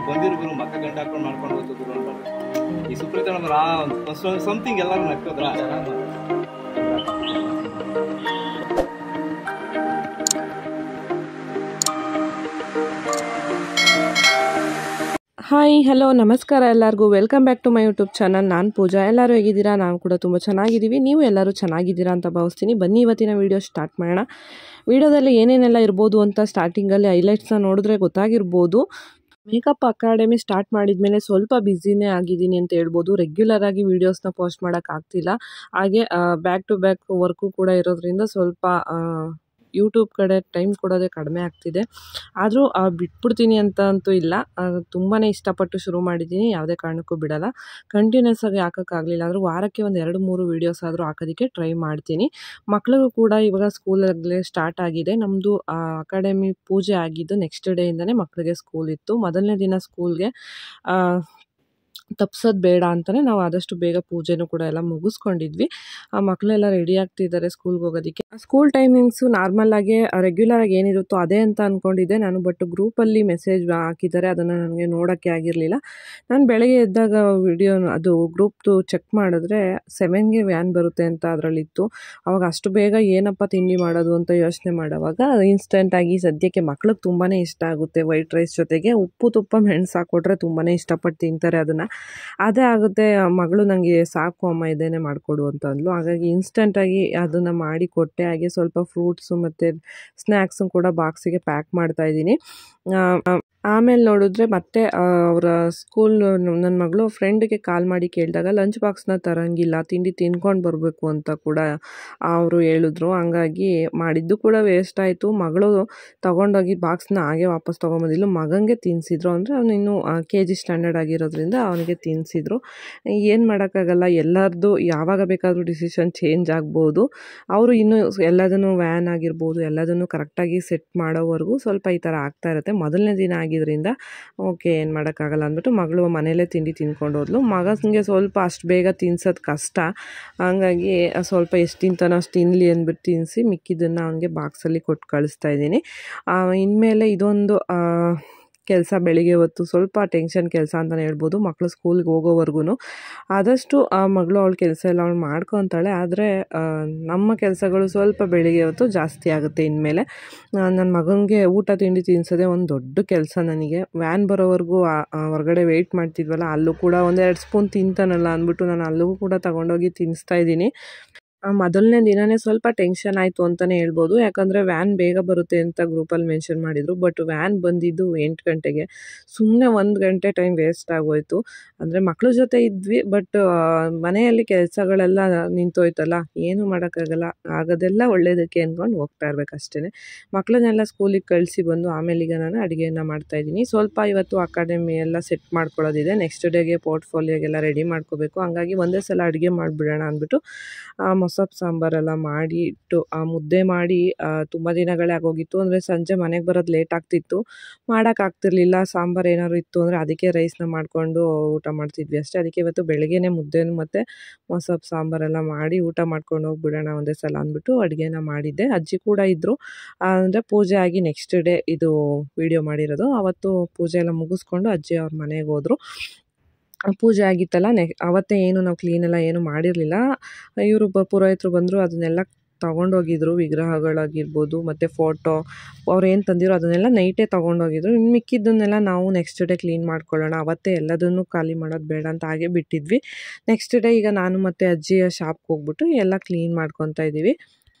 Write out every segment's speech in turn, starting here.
ಬಂದಿರು ಮಕ್ಕ ಗಂಡ ಹಾಕೊಂಡು ಮಾಡ್ಕೊಂಡು ಹೋಗ್ತಿದ್ರು ಅಂತ ಈ ಸುಪ್ರೀತ ಸಮಥಿಂಗ್ ಎಲ್ಲರೂ ನಕ್ಕೋದ್ರ. ಹಾಯ್ ಹಲೋ ನಮಸ್ಕಾರ ಎಲ್ಲರಿಗೂ, welcome back to my YouTube channel. ನಾನು ಪೂಜಾ. ಎಲ್ಲರೂ ಹೇಗಿದ್ದೀರಾ? ನಾವು ಕೂಡ ತುಂಬ ಚೆನ್ನಾಗಿದ್ದೀವಿ. ನೀವು ಎಲ್ಲರೂ ಚೆನ್ನಾಗಿದ್ದೀರಾ ಅಂತ ಭಾವಿಸ್ತೀನಿ. ಬನ್ನಿ ಇವತ್ತಿನ ವೀಡಿಯೋ ಸ್ಟಾರ್ಟ್ ಮಾಡೋಣ. ವೀಡಿಯೋದಲ್ಲಿ ಏನೇನೆಲ್ಲ ಇರ್ಬೋದು ಅಂತ ಸ್ಟಾರ್ಟಿಂಗಲ್ಲಿ ಹೈಲೈಟ್ಸ್ನ ನೋಡಿದ್ರೆ ಗೊತ್ತಾಗಿರ್ಬೋದು. ಮೇಕಪ್ ಅಕಾಡೆಮಿ ಸ್ಟಾರ್ಟ್ ಮಾಡಿದ್ಮೇಲೆ ಸ್ವಲ್ಪ ಬ್ಯುಸಿನೇ ಆಗಿದ್ದೀನಿ ಅಂತ ಹೇಳ್ಬೋದು. ರೆಗ್ಯುಲರ್ ಆಗಿ ವೀಡಿಯೋಸ್ನ ಪೋಸ್ಟ್ ಮಾಡೋಕ್ಕಾಗ್ತಿಲ್ಲ. ಹಾಗೆ ಬ್ಯಾಕ್ ಟು ಬ್ಯಾಕ್ ವರ್ಕು ಕೂಡ ಇರೋದ್ರಿಂದ ಸ್ವಲ್ಪ ಯೂಟ್ಯೂಬ್ ಕಡೆ ಟೈಮ್ ಕೊಡೋದೇ ಕಡಿಮೆ ಆಗ್ತಿದೆ. ಆದರೂ ಬಿಟ್ಬಿಡ್ತೀನಿ ಅಂತ ಅಂತೂ ಇಲ್ಲ. ತುಂಬಾ ಇಷ್ಟಪಟ್ಟು ಶುರು ಮಾಡಿದ್ದೀನಿ, ಯಾವುದೇ ಕಾರಣಕ್ಕೂ ಬಿಡಲ್ಲ. ಕಂಟಿನ್ಯೂಸ್ ಆಗಿ ಹಾಕೋಕ್ಕಾಗಲಿಲ್ಲ ಆದರೂ ವಾರಕ್ಕೆ ಒಂದು 2-3 ವೀಡಿಯೋಸ್ ಆದರೂ ಹಾಕೋದಕ್ಕೆ ಟ್ರೈ ಮಾಡ್ತೀನಿ. ಮಕ್ಕಳಿಗೂ ಕೂಡ ಇವಾಗ ಸ್ಕೂಲಲ್ಲೇ ಸ್ಟಾರ್ಟ್ ಆಗಿದೆ. ನಮ್ಮದು ಅಕಾಡೆಮಿ ಪೂಜೆ ಆಗಿದ್ದು ನೆಕ್ಸ್ಟ್ ಡೇಯಿಂದನೇ ಮಕ್ಕಳಿಗೆ ಸ್ಕೂಲ್ ಇತ್ತು. ಮೊದಲನೇ ದಿನ ಸ್ಕೂಲ್ಗೆ ತಪ್ಸೋದು ಬೇಡ ಅಂತಲೇ ನಾವು ಆದಷ್ಟು ಬೇಗ ಪೂಜೆನೂ ಕೂಡ ಎಲ್ಲ ಮುಗಿಸ್ಕೊಂಡಿದ್ವಿ. ಮಕ್ಕಳೆಲ್ಲ ರೆಡಿ ಆಗ್ತಿದ್ದಾರೆ ಸ್ಕೂಲ್ಗೆ ಹೋಗೋದಕ್ಕೆ. ಸ್ಕೂಲ್ ಟೈಮಿಂಗ್ಸು ನಾರ್ಮಲಾಗಿ ರೆಗ್ಯುಲರಾಗಿ ಏನಿರುತ್ತೋ ಅದೇ ಅಂತ ಅಂದ್ಕೊಂಡಿದ್ದೆ ನಾನು. ಬಟ್ ಗ್ರೂಪಲ್ಲಿ ಮೆಸೇಜ್ ಹಾಕಿದ್ದಾರೆ, ಅದನ್ನು ನನಗೆ ನೋಡೋಕ್ಕೆ ಆಗಿರಲಿಲ್ಲ. ನಾನು ಬೆಳಗ್ಗೆ ಎದ್ದಾಗ ಅದು ಗ್ರೂಪ್ದು ಚೆಕ್ ಮಾಡಿದ್ರೆ 7ಗೆ ವ್ಯಾನ್ ಬರುತ್ತೆ ಅಂತ ಅದರಲ್ಲಿತ್ತು. ಅವಾಗ ಅಷ್ಟು ಬೇಗ ಏನಪ್ಪ ತಿಂಡಿ ಮಾಡೋದು ಅಂತ ಯೋಚನೆ ಮಾಡೋವಾಗ ಇನ್ಸ್ಟೆಂಟಾಗಿ ಸದ್ಯಕ್ಕೆ ಮಕ್ಳಿಗೆ ತುಂಬಾ ಇಷ್ಟ ಆಗುತ್ತೆ ವೈಟ್ ರೈಸ್ ಜೊತೆಗೆ ಉಪ್ಪು ತುಪ್ಪ ಮೆಣಸು ಹಾಕ್ಕೊಟ್ರೆ ತುಂಬಾ ಇಷ್ಟಪಟ್ಟು ತಿಂತಾರೆ. ಅದನ್ನು ಅದೇ ಆಗುತ್ತೆ. ಮಗಳು ನನಗೆ ಸಾಕು ಅಮ್ಮ ಇದೇನೆ ಮಾಡಿಕೊಡು ಅಂತ ಅಂದ್ಲು. ಹಾಗಾಗಿ ಇನ್ಸ್ಟೆಂಟಾಗಿ ಅದನ್ನು ಮಾಡಿ ಕೊಟ್ಟೆ. ಹಾಗೆ ಸ್ವಲ್ಪ ಫ್ರೂಟ್ಸು ಮತ್ತು ಸ್ನ್ಯಾಕ್ಸು ಕೂಡ ಬಾಕ್ಸಿಗೆ ಪ್ಯಾಕ್ ಮಾಡ್ತಾಯಿದ್ದೀನಿ. ಆಮೇಲೆ ನೋಡಿದ್ರೆ ಮತ್ತೆ ಅವರ ಸ್ಕೂಲ್ ನನ್ನ ಮಗಳು ಫ್ರೆಂಡ್ಗೆ ಕಾಲ್ ಮಾಡಿ ಕೇಳಿದಾಗ ಲಂಚ್ ಬಾಕ್ಸ್ನ ತರಂಗಿಲ್ಲ, ತಿಂಡಿ ತಿನ್ಕೊಂಡು ಬರಬೇಕು ಅಂತ ಕೂಡ ಅವರು ಹೇಳಿದ್ರು. ಹಂಗಾಗಿ ಮಾಡಿದ್ದು ಕೂಡ ವೇಸ್ಟ್ ಆಯಿತು. ಮಗಳು ತೊಗೊಂಡೋಗಿ ಬಾಕ್ಸ್ನ ಹಾಗೆ ವಾಪಸ್ ತೊಗೊಂಬಂದಿಲ್ಲ. ಮಗನಿಗೆ ತಿನ್ನಿಸಿದ್ರು. ಅಂದರೆ ಅವನು ಇನ್ನೂ KG ಸ್ಟ್ಯಾಂಡರ್ಡ್ ಆಗಿರೋದ್ರಿಂದ ಅವನಿಗೆ ತಿನ್ನಿಸಿದ್ರು. ಏನು ಮಾಡೋಕ್ಕಾಗಲ್ಲ, ಎಲ್ಲರದ್ದು ಯಾವಾಗ ಬೇಕಾದರೂ ಡಿಸಿಷನ್ ಚೇಂಜ್ ಆಗ್ಬೋದು. ಅವರು ಇನ್ನೂ ಎಲ್ಲದನ್ನು ವ್ಯಾನ್ ಆಗಿರ್ಬೋದು ಎಲ್ಲದನ್ನು ಕರೆಕ್ಟಾಗಿ ಸೆಟ್ ಮಾಡೋವರೆಗೂ ಸ್ವಲ್ಪ ಈ ಥರ ಆಗ್ತಾ ಇರುತ್ತೆ. ಮೊದಲನೇ ದಿನ ಆಗಿದ್ದರಿಂದ ಓಕೆ, ಏನು ಮಾಡೋಕ್ಕಾಗಲ್ಲ ಅಂದ್ಬಿಟ್ಟು ಮಗಳು ಮನೇಲೇ ತಿಂಡಿ ತಿನ್ಕೊಂಡು ಹೋದ್ಲು. ಮಗನಿಗೆ ಸ್ವಲ್ಪ ಅಷ್ಟು ಬೇಗ ತಿನ್ಸೋದು ಕಷ್ಟ. ಹಂಗಾಗಿ ಸ್ವಲ್ಪ ಎಷ್ಟು ತಿಂತಾನೋ ಅಷ್ಟು ತಿನ್ನಲಿ ಅಂದ್ಬಿಟ್ಟು ತಿನ್ನಿಸಿ ಮಿಕ್ಕಿದ್ದನ್ನು ಅವನಿಗೆ ಬಾಕ್ಸಲ್ಲಿ ಕೊಟ್ಟು ಕಳಿಸ್ತಾ ಇದ್ದೀನಿ. ಇನ್ಮೇಲೆ ಇದೊಂದು ಕೆಲಸ ಬೆಳಿಗ್ಗೆ ಹೊತ್ತು ಸ್ವಲ್ಪ ಟೆನ್ಷನ್ ಕೆಲಸ ಅಂತಲೇ ಹೇಳ್ಬೋದು. ಮಕ್ಕಳು ಸ್ಕೂಲ್ಗೆ ಹೋಗೋವರೆಗೂ ಆದಷ್ಟು ಮಗಳು ಅವಳ ಕೆಲಸ ಎಲ್ಲ ಅವಳು ಮಾಡ್ಕೊತಾಳೆ. ಆದರೆ ನಮ್ಮ ಕೆಲಸಗಳು ಸ್ವಲ್ಪ ಬೆಳಿಗ್ಗೆ ಹೊತ್ತು ಜಾಸ್ತಿ ಆಗುತ್ತೆ. ಇನ್ಮೇಲೆ ನನ್ನ ಮಗನಿಗೆ ಊಟ ತಿಂಡಿ ತಿನ್ನಿಸೋದೇ ಒಂದು ದೊಡ್ಡ ಕೆಲಸ ನನಗೆ. ವ್ಯಾನ್ ಬರೋವರೆಗೂ ಹೊರಗಡೆ ವೆಯ್ಟ್ ಮಾಡ್ತಿದ್ವಲ್ಲ, ಅಲ್ಲೂ ಕೂಡ 1-2 ಸ್ಪೂನ್ ತಿಂತಾನಲ್ಲ ಅಂದ್ಬಿಟ್ಟು ನಾನು ಅಲ್ಲಿಗೂ ಕೂಡ ತಗೊಂಡೋಗಿ ತಿನ್ನಿಸ್ತಾ ಇದ್ದೀನಿ. ಮೊದಲನೇ ದಿನವೇ ಸ್ವಲ್ಪ ಟೆನ್ಷನ್ ಆಯಿತು ಅಂತಲೇ ಹೇಳ್ಬೋದು. ಯಾಕಂದರೆ ವ್ಯಾನ್ ಬೇಗ ಬರುತ್ತೆ ಅಂತ ಗ್ರೂಪಲ್ಲಿ ಮೆನ್ಷನ್ ಮಾಡಿದರು. ಬಟ್ ವ್ಯಾನ್ ಬಂದಿದ್ದು 8 ಗಂಟೆಗೆ. ಸುಮ್ಮನೆ 1 ಗಂಟೆ ಟೈಮ್ ವೇಸ್ಟ್ ಆಗೋಯಿತು. ಅಂದರೆ ಮಕ್ಕಳ ಜೊತೆ ಇದ್ವಿ, ಬಟ್ ಮನೆಯಲ್ಲಿ ಕೆಲಸಗಳೆಲ್ಲ ನಿಂತೋಯ್ತಲ್ಲ, ಏನೂ ಮಾಡೋಕ್ಕಾಗಲ್ಲ. ಆಗೋದೆಲ್ಲ ಒಳ್ಳೆಯದಕ್ಕೆ ಅಂದ್ಕೊಂಡು ಹೋಗ್ತಾ ಇರಬೇಕಷ್ಟೇ. ಮಕ್ಕಳನ್ನೆಲ್ಲ ಸ್ಕೂಲಿಗೆ ಕಳಿಸಿ ಬಂದು ಆಮೇಲೆ ಈಗ ನಾನು ಅಡುಗೆಯನ್ನು ಮಾಡ್ತಾಯಿದ್ದೀನಿ. ಸ್ವಲ್ಪ ಇವತ್ತು ಅಕಾಡೆಮಿ ಎಲ್ಲ ಸೆಟ್ ಮಾಡ್ಕೊಳ್ಳೋದಿದೆ. ನೆಕ್ಸ್ಟ್ ಡೇಗೆ ಪೋರ್ಟ್ಫೋಲಿಯೋಗೆಲ್ಲ ರೆಡಿ ಮಾಡ್ಕೋಬೇಕು. ಹಂಗಾಗಿ ಒಂದೇ ಸಲ ಅಡುಗೆ ಮಾಡಿಬಿಡೋಣ ಅಂದ್ಬಿಟ್ಟು ಮೊಸಪ್ಪು ಸಾಂಬಾರೆಲ್ಲ ಮಾಡಿ ಇಟ್ಟು ಮುದ್ದೆ ಮಾಡಿ ತುಂಬ ದಿನಗಳೇ ಆಗೋಗಿತ್ತು. ಅಂದರೆ ಸಂಜೆ ಮನೆಗೆ ಬರೋದು ಲೇಟ್ ಆಗ್ತಿತ್ತು, ಮಾಡೋಕ್ಕಾಗ್ತಿರ್ಲಿಲ್ಲ. ಸಾಂಬಾರು ಏನಾದ್ರು ಇತ್ತು ಅಂದರೆ ಅದಕ್ಕೆ ರೈಸ್ನ ಮಾಡಿಕೊಂಡು ಊಟ ಮಾಡ್ತಿದ್ವಿ ಅಷ್ಟೇ. ಅದಕ್ಕೆ ಇವತ್ತು ಬೆಳಗ್ಗೆನೇ ಮುದ್ದೆನೂ ಮತ್ತು ಮೊಸಪ್ಪು ಸಾಂಬಾರೆಲ್ಲ ಮಾಡಿ ಊಟ ಮಾಡ್ಕೊಂಡು ಹೋಗ್ಬಿಡೋಣ ಒಂದೇ ಸಲ ಅಂದ್ಬಿಟ್ಟು ಅಡುಗೆನ ಮಾಡಿದ್ದೆ. ಅಜ್ಜಿ ಕೂಡ ಇದ್ದರು. ಅಂದರೆ ಪೂಜೆ ಆಗಿ ನೆಕ್ಸ್ಟ್ ಡೇ ಇದು ವಿಡಿಯೋ ಮಾಡಿರೋದು. ಅವತ್ತು ಪೂಜೆ ಎಲ್ಲ ಮುಗಿಸ್ಕೊಂಡು ಅಜ್ಜಿ ಅವ್ರ ಮನೆಗೆ ಹೋದರು. ಪೂಜೆ ಆಗಿತ್ತಲ್ಲ, ಅವತ್ತೇ ಏನು ನಾವು ಕ್ಲೀನೆಲ್ಲ ಏನು ಮಾಡಿರಲಿಲ್ಲ. ಇವರು ಪುರೋಹಿತರು ಬಂದರು, ಅದನ್ನೆಲ್ಲ ತೊಗೊಂಡೋಗಿದ್ರು. ವಿಗ್ರಹಗಳಾಗಿರ್ಬೋದು ಮತ್ತು ಫೋಟೋ ಅವ್ರು ಏನು ತಂದಿರೋ ಅದನ್ನೆಲ್ಲ ನೈಟೇ ತೊಗೊಂಡೋಗಿದ್ರು. ಇನ್ನು ಮಿಕ್ಕಿದ್ದನ್ನೆಲ್ಲ ನಾವು ನೆಕ್ಸ್ಟ್ ಡೇ ಕ್ಲೀನ್ ಮಾಡ್ಕೊಳ್ಳೋಣ, ಅವತ್ತೇ ಎಲ್ಲದನ್ನು ಖಾಲಿ ಮಾಡೋದು ಬೇಡ ಅಂತ ಹಾಗೆ ಬಿಟ್ಟಿದ್ವಿ. ನೆಕ್ಸ್ಟ್ ಡೇ ಈಗ ನಾನು ಮತ್ತು ಅಜ್ಜಿಯ ಶಾಪ್ಗೆ ಹೋಗ್ಬಿಟ್ಟು ಎಲ್ಲ ಕ್ಲೀನ್ ಮಾಡ್ಕೊತಾ ಇದ್ದೀವಿ.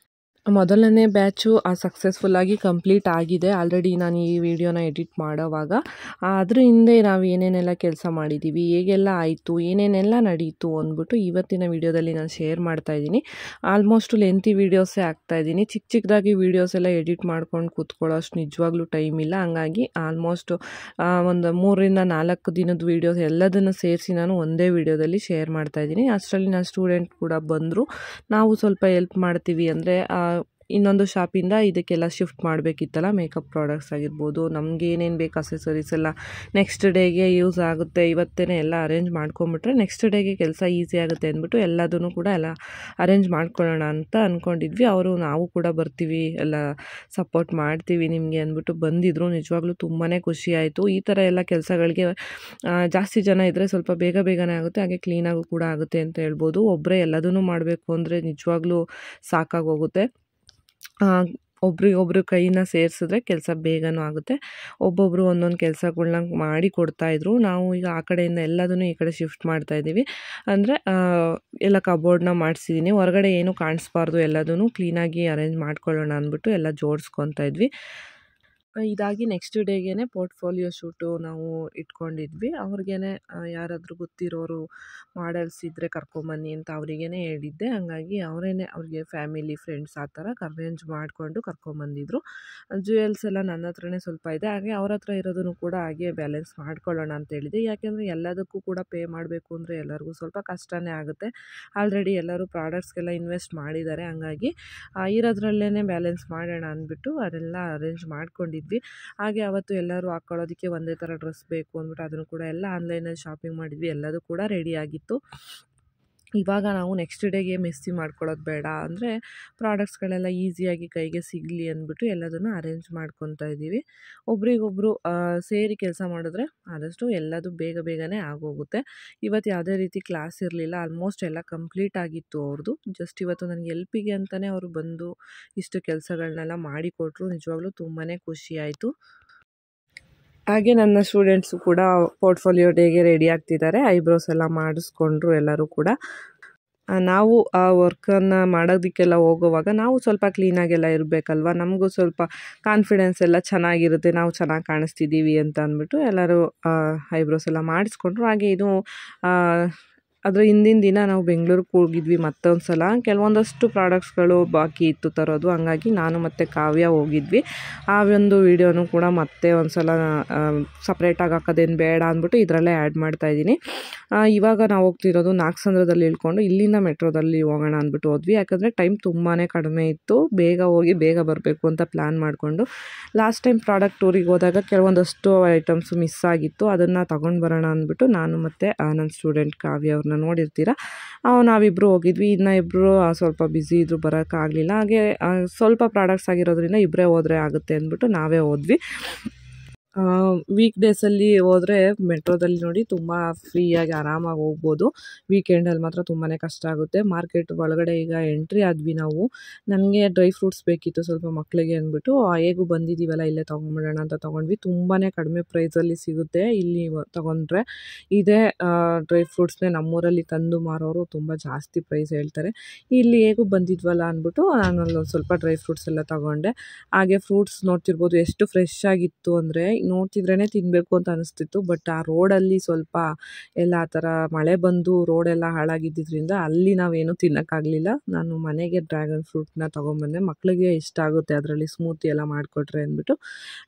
ಮೊದಲನೇ ಬ್ಯಾಚು ಸಕ್ಸಸ್ಫುಲ್ಲಾಗಿ ಕಂಪ್ಲೀಟ್ ಆಗಿದೆ. ಆಲ್ರೆಡಿ ನಾನು ಈ ವಿಡಿಯೋನ ಎಡಿಟ್ ಮಾಡೋವಾಗ ಅದ್ರ ಹಿಂದೆ ನಾವು ಏನೇನೆಲ್ಲ ಕೆಲಸ ಮಾಡಿದ್ದೀವಿ, ಹೇಗೆಲ್ಲ ಆಯಿತು, ಏನೇನೆಲ್ಲ ನಡೀತು ಅಂದ್ಬಿಟ್ಟು ಇವತ್ತಿನ ವಿಡಿಯೋದಲ್ಲಿ ನಾನು ಶೇರ್ ಮಾಡ್ತಾಯಿದ್ದೀನಿ. ಆಲ್ಮೋಸ್ಟ್ ಲೆಂತಿ ವೀಡಿಯೋಸೇ ಹಾಕ್ತಾಯಿದ್ದೀನಿ. ಚಿಕ್ಕದಾಗಿ ವೀಡಿಯೋಸ್ ಎಲ್ಲ ಎಡಿಟ್ ಮಾಡ್ಕೊಂಡು ಕೂತ್ಕೊಳ್ಳೋಷ್ಟು ನಿಜವಾಗ್ಲೂ ಟೈಮ್ ಇಲ್ಲ. ಹಂಗಾಗಿ ಆಲ್ಮೋಸ್ಟ್ ಒಂದು 3-4 ದಿನದ ವೀಡಿಯೋಸ್ ಎಲ್ಲದನ್ನು ಸೇರಿಸಿ ನಾನು ಒಂದೇ ವಿಡಿಯೋದಲ್ಲಿ ಶೇರ್ ಮಾಡ್ತಾಯಿದ್ದೀನಿ. ಅಷ್ಟರಲ್ಲಿ ನನ್ನ ಸ್ಟೂಡೆಂಟ್ ಕೂಡ ಬಂದರು. ನಾವು ಸ್ವಲ್ಪ ಹೆಲ್ಪ್ ಮಾಡ್ತೀವಿ ಅಂದರೆ ಇನ್ನೊಂದು ಶಾಪಿಂದ ಇದಕ್ಕೆಲ್ಲ ಶಿಫ್ಟ್ ಮಾಡಬೇಕಿತ್ತಲ್ಲ, ಮೇಕಪ್ ಪ್ರಾಡಕ್ಟ್ಸ್ ಆಗಿರ್ಬೋದು, ನಮ್ಗೆ ಏನೇನು ಬೇಕು ಅಸೆಸರೀಸ್ ಎಲ್ಲ ನೆಕ್ಸ್ಟ್ ಡೇಗೆ ಯೂಸ್ ಆಗುತ್ತೆ, ಇವತ್ತೇ ಎಲ್ಲ ಅರೇಂಜ್ ಮಾಡ್ಕೊಂಬಿಟ್ರೆ ನೆಕ್ಸ್ಟ್ ಡೇಗೆ ಕೆಲಸ ಈಸಿ ಆಗುತ್ತೆ ಅಂದ್ಬಿಟ್ಟು ಎಲ್ಲದನ್ನು ಕೂಡ ಎಲ್ಲ ಅರೇಂಜ್ ಮಾಡ್ಕೊಳ್ಳೋಣ ಅಂತ ಅಂದ್ಕೊಂಡಿದ್ವಿ. ಅವರು ನಾವು ಕೂಡ ಬರ್ತೀವಿ, ಎಲ್ಲ ಸಪೋರ್ಟ್ ಮಾಡ್ತೀವಿ ನಿಮಗೆ ಅಂದ್ಬಿಟ್ಟು ಬಂದಿದ್ರು. ನಿಜವಾಗ್ಲೂ ತುಂಬಾ ಖುಷಿ ಆಯಿತು. ಈ ಥರ ಎಲ್ಲ ಕೆಲಸಗಳಿಗೆ ಜಾಸ್ತಿ ಜನ ಇದ್ದರೆ ಸ್ವಲ್ಪ ಬೇಗನೆ ಆಗುತ್ತೆ, ಹಾಗೆ ಕ್ಲೀನಾಗೂ ಕೂಡ ಆಗುತ್ತೆ ಅಂತ ಹೇಳ್ಬೋದು. ಒಬ್ಬರೇ ಎಲ್ಲದನ್ನೂ ಮಾಡಬೇಕು ಅಂದರೆ ನಿಜವಾಗ್ಲೂ ಸಾಕಾಗೋಗುತ್ತೆ. ಒಬ್ರಿಗೊಬ್ರು ಕೈನ ಸೇರಿಸಿದ್ರೆ ಕೆಲಸ ಬೇಗನೂ ಆಗುತ್ತೆ. ಒಬ್ಬೊಬ್ಬರು ಒಂದೊಂದು ಕೆಲಸಗಳ್ನ ಮಾಡಿ ಕೊಡ್ತಾಯಿದ್ರು. ನಾವು ಈಗ ಆ ಕಡೆಯಿಂದ ಎಲ್ಲದನ್ನು ಈ ಕಡೆ ಶಿಫ್ಟ್ ಮಾಡ್ತಾಯಿದ್ದೀವಿ. ಅಂದರೆ ಎಲ್ಲ ಕಬೋರ್ಡ್ನ ಮಾಡಿಸಿದ್ದೀನಿ, ಹೊರಗಡೆ ಏನೂ ಕಾಣಿಸ್ಬಾರ್ದು, ಎಲ್ಲದನ್ನು ಕ್ಲೀನಾಗಿ ಅರೇಂಜ್ ಮಾಡ್ಕೊಳ್ಳೋಣ ಅಂದ್ಬಿಟ್ಟು ಎಲ್ಲ ಜೋಡಿಸ್ಕೊತಾ ಇದ್ವಿ. ಇದಾಗಿ ನೆಕ್ಸ್ಟ್ ಡೇಗೇ ಪೋರ್ಟ್ಫೋಲಿಯೋ ಶೂಟು ನಾವು ಇಟ್ಕೊಂಡಿದ್ವಿ. ಅವ್ರಿಗೇ ಯಾರಾದರೂ ಗೊತ್ತಿರೋರು ಮಾಡೆಲ್ಸ್ ಇದ್ದರೆ ಕರ್ಕೊಂಬನ್ನಿ ಅಂತ ಅವರಿಗೇ ಹೇಳಿದ್ದೆ. ಹಂಗಾಗಿ ಅವ್ರಿಗೆ ಫ್ಯಾಮಿಲಿ ಫ್ರೆಂಡ್ಸ್ ಆ ಥರ ಅರೇಂಜ್ ಮಾಡಿಕೊಂಡು ಕರ್ಕೊಂಬಂದಿದ್ರು. ಜ್ಯುವೆಲ್ಸ್ ಎಲ್ಲ ನನ್ನ ಹತ್ರನೇ ಸ್ವಲ್ಪ ಇದೆ, ಹಾಗೆ ಅವ್ರ ಹತ್ರ ಇರೋದನ್ನು ಕೂಡ ಹಾಗೆ ಬ್ಯಾಲೆನ್ಸ್ ಮಾಡ್ಕೊಳ್ಳೋಣ ಅಂತ ಹೇಳಿದೆ. ಯಾಕೆಂದರೆ ಎಲ್ಲದಕ್ಕೂ ಕೂಡ ಪೇ ಮಾಡಬೇಕು ಅಂದರೆ ಎಲ್ಲರಿಗೂ ಸ್ವಲ್ಪ ಕಷ್ಟನೇ ಆಗುತ್ತೆ. ಆಲ್ರೆಡಿ ಎಲ್ಲರೂ ಪ್ರಾಡಕ್ಟ್ಸ್ಗೆಲ್ಲ ಇನ್ವೆಸ್ಟ್ ಮಾಡಿದ್ದಾರೆ, ಹಂಗಾಗಿ ಇರೋದ್ರಲ್ಲೇ ಬ್ಯಾಲೆನ್ಸ್ ಮಾಡೋಣ ಅಂದ್ಬಿಟ್ಟು ಅದೆಲ್ಲ ಅರೇಂಜ್ ಮಾಡ್ಕೊಂಡಿದ್ವಿ. ಹಾಗೆ ಅವತ್ತು ಎಲ್ಲರೂ ಹಾಕ್ಕೊಳ್ಳೋದಕ್ಕೆ ಒಂದೇ ಥರ ಡ್ರೆಸ್ ಬೇಕು ಅಂದ್ಬಿಟ್ಟು ಅದನ್ನು ಕೂಡ ಎಲ್ಲ ಆನ್ಲೈನಲ್ಲಿ ಶಾಪಿಂಗ್ ಮಾಡಿದ್ವಿ. ಎಲ್ಲದೂ ಕೂಡ ರೆಡಿಯಾಗಿತ್ತು. ಇವಾಗ ನಾವು ನೆಕ್ಸ್ಟ್ ಡೇಗೆ ಮೆಸ್ಸಿ ಮಾಡ್ಕೊಳ್ಳೋದು ಬೇಡ, ಅಂದರೆ ಪ್ರಾಡಕ್ಟ್ಸ್ಗಳೆಲ್ಲ ಈಸಿಯಾಗಿ ಕೈಗೆ ಸಿಗಲಿ ಅಂದ್ಬಿಟ್ಟು ಎಲ್ಲದನ್ನು ಅರೇಂಜ್ ಮಾಡ್ಕೊತಾ ಇದ್ದೀವಿ. ಒಬ್ರಿಗೊಬ್ರು ಸೇರಿ ಕೆಲಸ ಮಾಡಿದ್ರೆ ಆದಷ್ಟು ಎಲ್ಲದು ಬೇಗನೆ ಆಗೋಗುತ್ತೆ. ಇವತ್ತು ಯಾವುದೇ ರೀತಿ ಕ್ಲಾಸ್ ಇರಲಿಲ್ಲ, ಆಲ್ಮೋಸ್ಟ್ ಎಲ್ಲ ಕಂಪ್ಲೀಟ್ ಆಗಿತ್ತು ಅವ್ರದ್ದು. ಜಸ್ಟ್ ಇವತ್ತು ನನಗೆ ಎಲ್ಪಿಗೆ ಅಂತಲೇ ಅವರು ಬಂದು ಇಷ್ಟು ಕೆಲಸಗಳನ್ನೆಲ್ಲ ಮಾಡಿಕೊಟ್ರು. ನಿಜವಾಗ್ಲೂ ತುಂಬಾ ಖುಷಿ ಆಯಿತು. ಹಾಗೆ ನನ್ನ ಸ್ಟೂಡೆಂಟ್ಸು ಕೂಡ ಪೋರ್ಟ್ಫೋಲಿಯೋ ಡೇಗೆ ರೆಡಿ ಆಗ್ತಿದ್ದಾರೆ. ಐಬ್ರೋಸ್ ಎಲ್ಲ ಮಾಡಿಸ್ಕೊಂಡ್ರು ಎಲ್ಲರೂ ಕೂಡ. ನಾವು ಆ ವರ್ಕನ್ನು ಮಾಡೋದಕ್ಕೆಲ್ಲ ಹೋಗುವಾಗ ನಾವು ಸ್ವಲ್ಪ ಕ್ಲೀನಾಗೆಲ್ಲ ಇರಬೇಕಲ್ವ, ನಮಗೂ ಸ್ವಲ್ಪ ಕಾನ್ಫಿಡೆನ್ಸ್ ಎಲ್ಲ ಚೆನ್ನಾಗಿರುತ್ತೆ, ನಾವು ಚೆನ್ನಾಗಿ ಕಾಣಿಸ್ತಿದ್ದೀವಿ ಅಂತ ಅಂದ್ಬಿಟ್ಟು ಎಲ್ಲರೂ ಐಬ್ರೋಸ್ ಎಲ್ಲ ಮಾಡಿಸ್ಕೊಂಡ್ರು. ಹಾಗೆ ಇದು ಅದರ ಹಿಂದಿನ ದಿನ ನಾವು ಬೆಂಗಳೂರಿಗೆ ಹೋಗಿದ್ವಿ ಮತ್ತೊಂದು ಸಲ. ಕೆಲವೊಂದಷ್ಟು ಪ್ರಾಡಕ್ಟ್ಸ್ಗಳು ಬಾಕಿ ಇತ್ತು ತರೋದು, ಹಂಗಾಗಿ ನಾನು ಮತ್ತು ಕಾವ್ಯ ಹೋಗಿದ್ವಿ. ಆ ಒಂದು ವೀಡಿಯೋನು ಕೂಡ ಮತ್ತೆ ಒಂದು ಸಲ ಸಪ್ರೇಟಾಗಿ ಹಾಕೋದೇನು ಬೇಡ ಅಂದ್ಬಿಟ್ಟು ಇದರಲ್ಲೇ ಆ್ಯಡ್ ಮಾಡ್ತಾಯಿದ್ದೀನಿ. ಇವಾಗ ನಾವು ಹೋಗ್ತಿರೋದು ನಾಗಸಂದ್ರದಲ್ಲಿ ಇಳ್ಕೊಂಡು ಇಲ್ಲಿಂದ ಮೆಟ್ರೋದಲ್ಲಿ ಹೋಗೋಣ ಅಂದ್ಬಿಟ್ಟು ಹೋದ್ವಿ. ಯಾಕಂದರೆ ಟೈಮ್ ತುಂಬಾ ಕಡಿಮೆ ಇತ್ತು, ಬೇಗ ಹೋಗಿ ಬೇಗ ಬರಬೇಕು ಅಂತ ಪ್ಲ್ಯಾನ್ ಮಾಡಿಕೊಂಡು. ಲಾಸ್ಟ್ ಟೈಮ್ ಪ್ರಾಡಕ್ಟ್ ಟೂರಿಗೆ ಹೋದಾಗ ಕೆಲವೊಂದಷ್ಟು ಐಟಮ್ಸು ಮಿಸ್ ಆಗಿತ್ತು, ಅದನ್ನು ತೊಗೊಂಡು ಬರೋಣ ಅಂದ್ಬಿಟ್ಟು ನಾನು ಮತ್ತು ನನ್ನ ಸ್ಟೂಡೆಂಟ್ ಕಾವ್ಯ ಅವ್ರನ್ನ ನೋಡಿರ್ತೀರ, ನಾವಿಬ್ಬರು ಹೋಗಿದ್ವಿ. ಇನ್ನು ಇಬ್ಬರು ಸ್ವಲ್ಪ ಬ್ಯುಸಿ ಇದ್ದರು, ಬರೋಕ್ಕಾಗಲಿಲ್ಲ. ಹಾಗೆ ಸ್ವಲ್ಪ ಪ್ರಾಡಕ್ಟ್ಸ್ ಆಗಿರೋದ್ರಿಂದ ಇಬ್ಬರೇ ಹೋದರೆ ಆಗುತ್ತೆ ಅಂದ್ಬಿಟ್ಟು ನಾವೇ ಹೋದ್ವಿ. ವೀಕ್ ಡೇಸಲ್ಲಿ ಹೋದರೆ ಮೆಟ್ರೋದಲ್ಲಿ ನೋಡಿ ತುಂಬ ಫ್ರೀಯಾಗಿ ಆರಾಮಾಗಿ ಹೋಗ್ಬೋದು. ವೀಕೆಂಡಲ್ಲಿ ಮಾತ್ರ ತುಂಬಾ ಕಷ್ಟ ಆಗುತ್ತೆ. ಮಾರ್ಕೆಟ್ ಒಳಗಡೆ ಈಗ ಎಂಟ್ರಿ ಆದ್ವಿ ನಾವು. ನನಗೆ ಡ್ರೈ ಫ್ರೂಟ್ಸ್ ಬೇಕಿತ್ತು ಸ್ವಲ್ಪ ಮಕ್ಕಳಿಗೆ ಅಂದ್ಬಿಟ್ಟು, ಹೇಗೂ ಬಂದಿದ್ದೀವಲ್ಲ ಇಲ್ಲೇ ತೊಗೊಂಬಿಡೋಣ ಅಂತ ತೊಗೊಂಡ್ವಿ. ತುಂಬಾ ಕಡಿಮೆ ಪ್ರೈಸಲ್ಲಿ ಸಿಗುತ್ತೆ ಇಲ್ಲಿ ತೊಗೊಂಡ್ರೆ. ಇದೇ ಡ್ರೈ ಫ್ರೂಟ್ಸ್ನೇ ನಮ್ಮೂರಲ್ಲಿ ತಂದು ಮಾರೋರು ತುಂಬ ಜಾಸ್ತಿ ಪ್ರೈಸ್ ಹೇಳ್ತಾರೆ. ಇಲ್ಲಿ ಹೇಗೂ ಬಂದಿದ್ವಲ್ಲ ಅಂದ್ಬಿಟ್ಟು ನಾನು ಅಲ್ಲೊಂದು ಸ್ವಲ್ಪ ಡ್ರೈ ಫ್ರೂಟ್ಸ್ ಎಲ್ಲ ತೊಗೊಂಡೆ. ಹಾಗೆ ಫ್ರೂಟ್ಸ್ ನೋಡ್ತಿರ್ಬೋದು ಎಷ್ಟು ಫ್ರೆಶ್ ಆಗಿತ್ತು ಅಂದರೆ ನೋಡ್ತಿದ್ರೇ ತಿನ್ನಬೇಕು ಅಂತ ಅನಿಸ್ತಿತ್ತು. ಬಟ್ ಆ ರೋಡಲ್ಲಿ ಸ್ವಲ್ಪ ಎಲ್ಲ ಆ ಥರ ಮಳೆ ಬಂದು ರೋಡೆಲ್ಲ ಹಾಳಾಗಿದ್ದರಿಂದ ಅಲ್ಲಿ ನಾವೇನು ತಿನ್ನೋಕ್ಕಾಗಲಿಲ್ಲ. ನಾನು ಮನೆಗೆ ಡ್ರ್ಯಾಗನ್ ಫ್ರೂಟ್ನ ತೊಗೊಂಬಂದೆ, ಮಕ್ಕಳಿಗೆ ಇಷ್ಟ ಆಗುತ್ತೆ ಅದರಲ್ಲಿ ಸ್ಮೂತಿ ಎಲ್ಲ ಮಾಡಿಕೊಟ್ರೆ ಅಂದ್ಬಿಟ್ಟು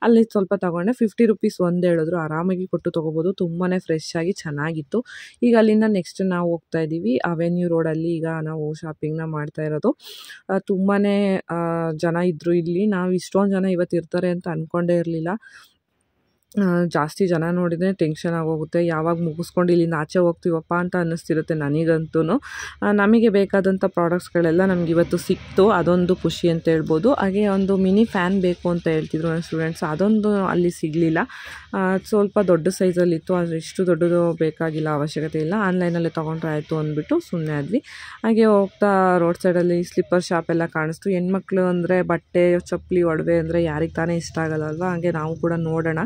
ಅಲ್ಲಿ ಸ್ವಲ್ಪ ತೊಗೊಂಡೆ. 50 ರೂಪೀಸ್ ಒಂದು ಹೇಳಿದ್ರು, ಆರಾಮಾಗಿ ಕೊಟ್ಟು ತೊಗೋಬೋದು. ತುಂಬಾ ಫ್ರೆಶ್ ಆಗಿ ಚೆನ್ನಾಗಿತ್ತು. ಈಗ ಅಲ್ಲಿಂದ ನೆಕ್ಸ್ಟ್ ನಾವು ಹೋಗ್ತಾ ಇದ್ದೀವಿ ಅವೆನ್ಯೂ ರೋಡಲ್ಲಿ. ಈಗ ನಾವು ಶಾಪಿಂಗ್ನ ಮಾಡ್ತಾ ಇರೋದು. ತುಂಬಾ ಜನ ಇದ್ದರು ಇಲ್ಲಿ. ನಾವು ಇಷ್ಟೊಂದು ಜನ ಇವತ್ತು ಇರ್ತಾರೆ ಅಂತ ಅಂದ್ಕೊಂಡೇ ಇರಲಿಲ್ಲ. ಜಾಸ್ತಿ ಜನ ನೋಡಿದರೆ ಟೆನ್ಷನ್ ಆಗೋಗುತ್ತೆ, ಯಾವಾಗ ಮುಗಿಸ್ಕೊಂಡು ಇಲ್ಲಿಂದ ಆಚೆ ಹೋಗ್ತೀವಪ್ಪ ಅಂತ ಅನ್ನಿಸ್ತಿರುತ್ತೆ ನನಗಂತೂ. ನಮಗೆ ಬೇಕಾದಂಥ ಪ್ರಾಡಕ್ಟ್ಸ್ಗಳೆಲ್ಲ ನಮ್ಗೆ ಇವತ್ತು ಸಿಕ್ತು, ಅದೊಂದು ಖುಷಿ ಅಂತ ಹೇಳ್ಬೋದು. ಹಾಗೆ ಒಂದು ಮಿನಿ ಫ್ಯಾನ್ ಬೇಕು ಅಂತ ಹೇಳ್ತಿದ್ರು ನನ್ನ ಸ್ಟೂಡೆಂಟ್ಸ್, ಅದೊಂದು ಅಲ್ಲಿ ಸಿಗಲಿಲ್ಲ. ಸ್ವಲ್ಪ ದೊಡ್ಡ ಸೈಜಲ್ಲಿತ್ತು, ಆದರೆ ಇಷ್ಟು ದೊಡ್ಡದು ಬೇಕಾಗಿಲ್ಲ, ಅವಶ್ಯಕತೆ ಇಲ್ಲ, ಆನ್ಲೈನಲ್ಲೇ ತೊಗೊಂಡ್ರೆ ಆಯಿತು ಅಂದ್ಬಿಟ್ಟು ಸುಮ್ಮನೆ ಆದ್ವಿ. ಹಾಗೆ ಹೋಗ್ತಾ ರೋಡ್ ಸೈಡಲ್ಲಿ ಸ್ಲಿಪ್ಪರ್ ಶಾಪ್ ಎಲ್ಲ ಕಾಣಿಸ್ತು. ಹೆಣ್ಮಕ್ಳು ಅಂದರೆ ಬಟ್ಟೆ ಚಪ್ಪಲಿ ಒಡವೆ ಅಂದರೆ ಯಾರಿಗೆ ತಾನೇ ಇಷ್ಟ ಆಗಲ್ಲಲ್ವ. ಹಾಗೆ ನಾವು ಕೂಡ ನೋಡೋಣ,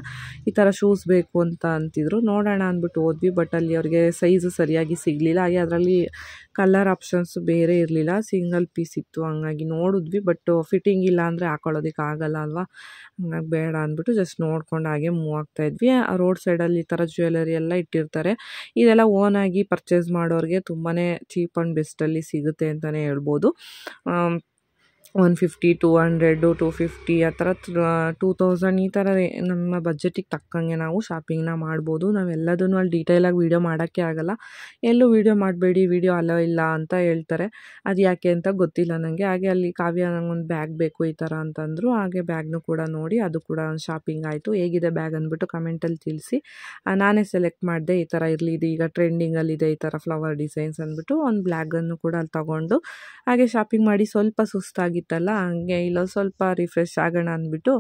ಈ ಥರ ಶೂಸ್ ಬೇಕು ಅಂತ ಅಂತಿದ್ರು, ನೋಡೋಣ ಅಂದ್ಬಿಟ್ಟು ಹೋದ್ವಿ. ಬಟ್ ಅಲ್ಲಿ ಅವ್ರಿಗೆ ಸೈಜು ಸರಿಯಾಗಿ ಸಿಗಲಿಲ್ಲ. ಹಾಗೆ ಅದರಲ್ಲಿ ಕಲರ್ ಆಪ್ಷನ್ಸ್ ಬೇರೆ ಇರಲಿಲ್ಲ, ಸಿಂಗಲ್ ಪೀಸ್ ಇತ್ತು. ಹಂಗಾಗಿ ನೋಡಿದ್ವಿ, ಬಟ್ ಫಿಟ್ಟಿಂಗ್ ಇಲ್ಲ ಅಂದರೆ ಹಾಕೊಳ್ಳೋದಕ್ಕೆ ಆಗಲ್ಲ ಅಲ್ವಾ. ಹಂಗಾಗಿ ಬೇಡ ಅಂದ್ಬಿಟ್ಟು ಜಸ್ಟ್ ನೋಡ್ಕೊಂಡು ಹಾಗೆ ಮೂವ್ ಆಗ್ತಾಯಿದ್ವಿ. ಆ ರೋಡ್ ಸೈಡಲ್ಲಿ ಈ ಥರ ಜ್ಯುವೆಲರಿ ಎಲ್ಲ ಇಟ್ಟಿರ್ತಾರೆ. ಇದೆಲ್ಲ ಓನಾಗಿ ಪರ್ಚೇಸ್ ಮಾಡೋರಿಗೆ ತುಂಬಾ ಚೀಪ್ ಆ್ಯಂಡ್ ಬೆಸ್ಟಲ್ಲಿ ಸಿಗುತ್ತೆ ಅಂತಲೇ ಹೇಳ್ಬೋದು. 150, 200, 250 ಆ ಥರ 2000 ಈ ಥರ ನಮ್ಮ ಬಜೆಟಿಗೆ ತಕ್ಕಂಗೆ ನಾವು ಶಾಪಿಂಗ್ನ ಮಾಡ್ಬೋದು. ನಾವೆಲ್ಲದನ್ನು ಅಲ್ಲಿ ಡೀಟೇಲಾಗಿ ವೀಡಿಯೋ ಮಾಡೋಕ್ಕೆ ಆಗಲ್ಲ. ಎಲ್ಲೂ ವೀಡಿಯೋ ಮಾಡಬೇಡಿ, ವೀಡಿಯೋ ಅಲೋ ಇಲ್ಲ ಅಂತ ಹೇಳ್ತಾರೆ. ಅದು ಯಾಕೆ ಅಂತ ಗೊತ್ತಿಲ್ಲ ನನಗೆ. ಹಾಗೆ ಅಲ್ಲಿ ಕಾವ್ಯ ನಂಗೊಂದು ಬ್ಯಾಗ್ ಬೇಕು ಈ ಥರ ಅಂತಂದರು. ಹಾಗೆ ಬ್ಯಾಗ್ನು ಕೂಡ ನೋಡಿ ಅದು ಕೂಡ ಶಾಪಿಂಗ್ ಆಯಿತು. ಹೇಗಿದೆ ಬ್ಯಾಗ್ ಅಂದ್ಬಿಟ್ಟು ಕಮೆಂಟಲ್ಲಿ ತಿಳಿಸಿ. ನಾನೇ ಸೆಲೆಕ್ಟ್ ಮಾಡಿದೆ, ಈ ಥರ ಇರಲಿ, ಇದು ಈಗ ಟ್ರೆಂಡಿಂಗಲ್ಲಿದೆ ಈ ಥರ ಫ್ಲವರ್ ಡಿಸೈನ್ಸ್ ಅಂದ್ಬಿಟ್ಟು ಒಂದು ಬ್ಯಾಗನ್ನು ಕೂಡ ಅಲ್ಲಿ ತೊಗೊಂಡು ಹಾಗೆ ಶಾಪಿಂಗ್ ಮಾಡಿ ಸ್ವಲ್ಪ ಸುಸ್ತಾಗಿತ್ತಲ್ಲ, ಹಂಗೆ ಇಲ್ಲೊಂದು ಸ್ವಲ್ಪ ರಿಫ್ರೆಶ್ ಆಗೋಣ ಅಂದ್ಬಿಟ್ಟು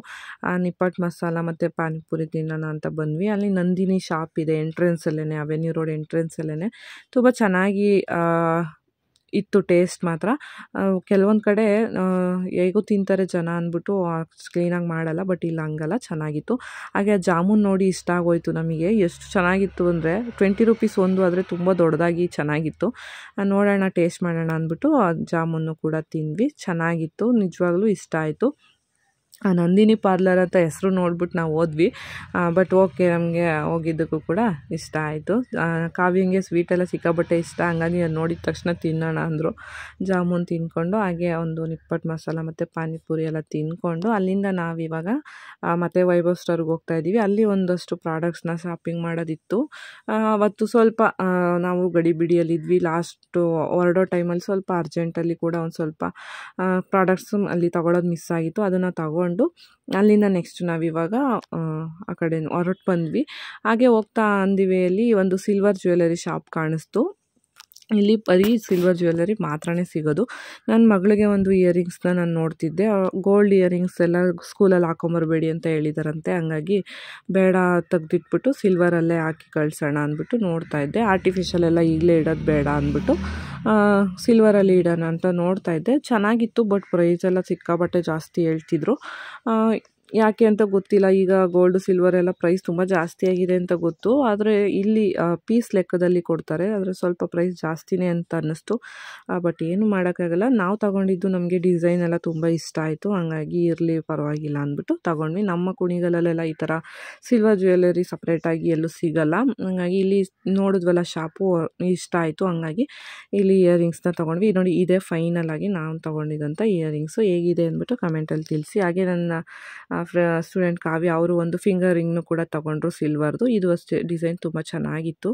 ನಿಪ್ಪಟ್ಟು ಮಸಾಲ ಮತ್ತು ಪಾನಿಪುರಿ ತಿನ್ನೋಣ ಅಂತ ಬಂದ್ವಿ. ಅಲ್ಲಿ ನಂದಿನಿ ಶಾಪ್ ಇದೆ ಎಂಟ್ರೆನ್ಸಲ್ಲೇ, ಅವೆನ್ಯೂ ರೋಡ್ ಎಂಟ್ರೆನ್ಸಲ್ಲೇ. ತುಂಬ ಚೆನ್ನಾಗಿ ಇತ್ತು ಟೇಸ್ಟ್ ಮಾತ್ರ. ಕೆಲವೊಂದು ಕಡೆ ಹೇಗೂ ತಿಂತಾರೆ ಜನ ಅಂದ್ಬಿಟ್ಟು ಕ್ಲೀನಾಗಿ ಮಾಡಲ್ಲ, ಬಟ್ ಇಲ್ಲಿ ಹಂಗಲ್ಲ, ಚೆನ್ನಾಗಿತ್ತು. ಹಾಗೆ ಆ ಜಾಮೂನ್ ನೋಡಿ ಇಷ್ಟ ಆಗೋಯ್ತು ನಮಗೆ. ಎಷ್ಟು ಚೆನ್ನಾಗಿತ್ತು ಅಂದರೆ 20 ರೂಪೀಸ್ ಒಂದು, ಆದರೆ ತುಂಬ ದೊಡ್ಡದಾಗಿ ಚೆನ್ನಾಗಿತ್ತು. ನೋಡೋಣ, ಟೇಸ್ಟ್ ಮಾಡೋಣ ಅಂದ್ಬಿಟ್ಟು ಆ ಜಾಮೂನು ಕೂಡ ತಿಂದ್ವಿ. ಚೆನ್ನಾಗಿತ್ತು, ನಿಜವಾಗ್ಲೂ ಇಷ್ಟ ಆಯಿತು. ನಂದಿನಿ ಪಾರ್ಲರ್ ಅಂತ ಹೆಸರು ನೋಡ್ಬಿಟ್ಟು ನಾವು ಹೋದ್ವಿ. ಬಟ್ ಓಕೆ, ನಮಗೆ ಹೋಗಿದ್ದಕ್ಕೂ ಕೂಡ ಇಷ್ಟ ಆಯಿತು. ಕಾವ್ಯಂಗೆ ಸ್ವೀಟೆಲ್ಲ ಸಿಕ್ಕಾಬಟ್ಟೆ ಇಷ್ಟ, ಹಂಗಾಗಿ ಅದು ನೋಡಿದ ತಕ್ಷಣ ತಿನ್ನೋಣ ಅಂದರು. ಜಾಮೂನ್ ತಿಂದ್ಕೊಂಡು ಹಾಗೆ ಒಂದು ನಿಪ್ಪಟ್ಟು ಮಸಾಲ ಮತ್ತು ಪಾನಿಪುರಿ ಎಲ್ಲ ತಿಂದ್ಕೊಂಡು ಅಲ್ಲಿಂದ ನಾವಿವಾಗ ಮತ್ತೆ ವೈಭವ್ ಸ್ಟೋರ್ಗೆ ಹೋಗ್ತಾಯಿದ್ದೀವಿ. ಅಲ್ಲಿ ಒಂದಷ್ಟು ಪ್ರಾಡಕ್ಟ್ಸ್ನ ಶಾಪಿಂಗ್ ಮಾಡೋದಿತ್ತು. ಅವತ್ತು ಸ್ವಲ್ಪ ನಾವು ಗಡಿಬಿಡಿಯಲ್ಲಿದ್ವಿ. ಲಾಸ್ಟು ಹೊರಡೋ ಟೈಮಲ್ಲಿ ಸ್ವಲ್ಪ ಅರ್ಜೆಂಟಲ್ಲಿ ಕೂಡ ಒಂದು ಸ್ವಲ್ಪ ಪ್ರಾಡಕ್ಟ್ಸು ಅಲ್ಲಿ ತೊಗೊಳೋದು ಮಿಸ್ ಆಗಿತ್ತು. ಅದನ್ನು ತಗೊಂಡು ಅಲ್ಲಿಂದ ನೆಕ್ಸ್ಟ್ ನಾವಿವಾಗ ಆ ಕಡೆ ಹೊರಟು ಬಂದ್ವಿ. ಹಾಗೆ ಹೋಗ್ತಾ ಆನ್ ದಿ ವೇಯಲ್ಲಿ ಒಂದು ಸಿಲ್ವರ್ ಜ್ಯುವೆಲರಿ ಶಾಪ್ ಕಾಣಿಸ್ತು. ಇಲ್ಲಿ ಬರೀ ಸಿಲ್ವರ್ ಜ್ಯುವೆಲರಿ ಮಾತ್ರನೇ ಸಿಗೋದು. ನನ್ನ ಮಗಳಿಗೆ ಒಂದು ಇಯರಿಂಗ್ಸ್ನ ನಾನು ನೋಡ್ತಿದ್ದೆ. ಗೋಲ್ಡ್ ಇಯರಿಂಗ್ಸ್ ಎಲ್ಲ ಸ್ಕೂಲಲ್ಲಿ ಹಾಕೊಂಬರ್ಬೇಡಿ ಅಂತ ಹೇಳಿದಾರಂತೆ, ಹಂಗಾಗಿ ಬೇಡ ತೆಗ್ದಿಟ್ಬಿಟ್ಟು ಸಿಲ್ವರಲ್ಲೇ ಹಾಕಿ ಕಳ್ಸೋಣ ಅಂದ್ಬಿಟ್ಟು ನೋಡ್ತಾ ಇದ್ದೆ. ಆರ್ಟಿಫಿಷಿಯಲ್ ಎಲ್ಲ ಈಗಲೇ ಇಡೋದು ಬೇಡ ಅಂದ್ಬಿಟ್ಟು ಸಿಲ್ವರಲ್ಲಿ ಇಡೋಣ ಅಂತ ನೋಡ್ತಾ ಇದ್ದೆ. ಚೆನ್ನಾಗಿತ್ತು, ಬಟ್ ಪ್ರೈಸ್ ಎಲ್ಲ ಸಿಕ್ಕಾಬಟ್ಟೆ ಜಾಸ್ತಿ ಹೇಳ್ತಿದ್ರು. ಯಾಕೆ ಅಂತ ಗೊತ್ತಿಲ್ಲ. ಈಗ ಗೋಲ್ಡ್ ಸಿಲ್ವರ್ ಎಲ್ಲ ಪ್ರೈಸ್ ತುಂಬ ಜಾಸ್ತಿ ಆಗಿದೆ ಅಂತ ಗೊತ್ತು, ಆದರೆ ಇಲ್ಲಿ ಪೀಸ್ ಲೆಕ್ಕದಲ್ಲಿ ಕೊಡ್ತಾರೆ, ಆದರೆ ಸ್ವಲ್ಪ ಪ್ರೈಸ್ ಜಾಸ್ತಿನೇ ಅಂತ ಅನ್ನಿಸ್ತು. ಬಟ್ ಏನು ಮಾಡೋಕ್ಕಾಗಲ್ಲ. ನಾವು ತಗೊಂಡಿದ್ದು ನಮಗೆ ಡಿಸೈನ್ ಎಲ್ಲ ತುಂಬ ಇಷ್ಟ ಆಯಿತು, ಹಂಗಾಗಿ ಇರಲಿ ಪರವಾಗಿಲ್ಲ ಅಂದ್ಬಿಟ್ಟು ತಗೊಂಡ್ವಿ. ನಮ್ಮ ಕುಣಿಗಲಲ್ಲೆಲ್ಲ ಈ ಥರ ಸಿಲ್ವರ್ ಜ್ಯುವೆಲರಿ ಸಪ್ರೇಟಾಗಿ ಎಲ್ಲೂ ಸಿಗಲ್ಲ, ಹಂಗಾಗಿ ಇಲ್ಲಿ ನೋಡಿದ್ವಲ್ಲ ಶಾಪು, ಇಷ್ಟ ಆಯಿತು, ಹಂಗಾಗಿ ಇಲ್ಲಿ ಇಯರಿಂಗ್ಸ್ನ ತೊಗೊಂಡ್ವಿ. ನೋಡಿ, ಇದೇ ಫೈನಲ್ ಆಗಿ ನಾವು ತೊಗೊಂಡಿದ್ದಂಥ ಇಯರಿಂಗ್ಸು. ಹೇಗಿದೆ ಅಂದ್ಬಿಟ್ಟು ಕಮೆಂಟಲ್ಲಿ ತಿಳಿಸಿ. ಹಾಗೆ ನನ್ನ ಸ್ಟೂಡೆಂಟ್ ಕಾವ್ಯ ಅವರು ಒಂದು ಫಿಂಗರ್ ರಿಂಗ್ನು ಕೂಡ ತೊಗೊಂಡ್ರು ಸಿಲ್ವರ್ದು. ಇದು ಅಷ್ಟೇ ಡಿಸೈನ್ ತುಂಬ ಚೆನ್ನಾಗಿತ್ತು,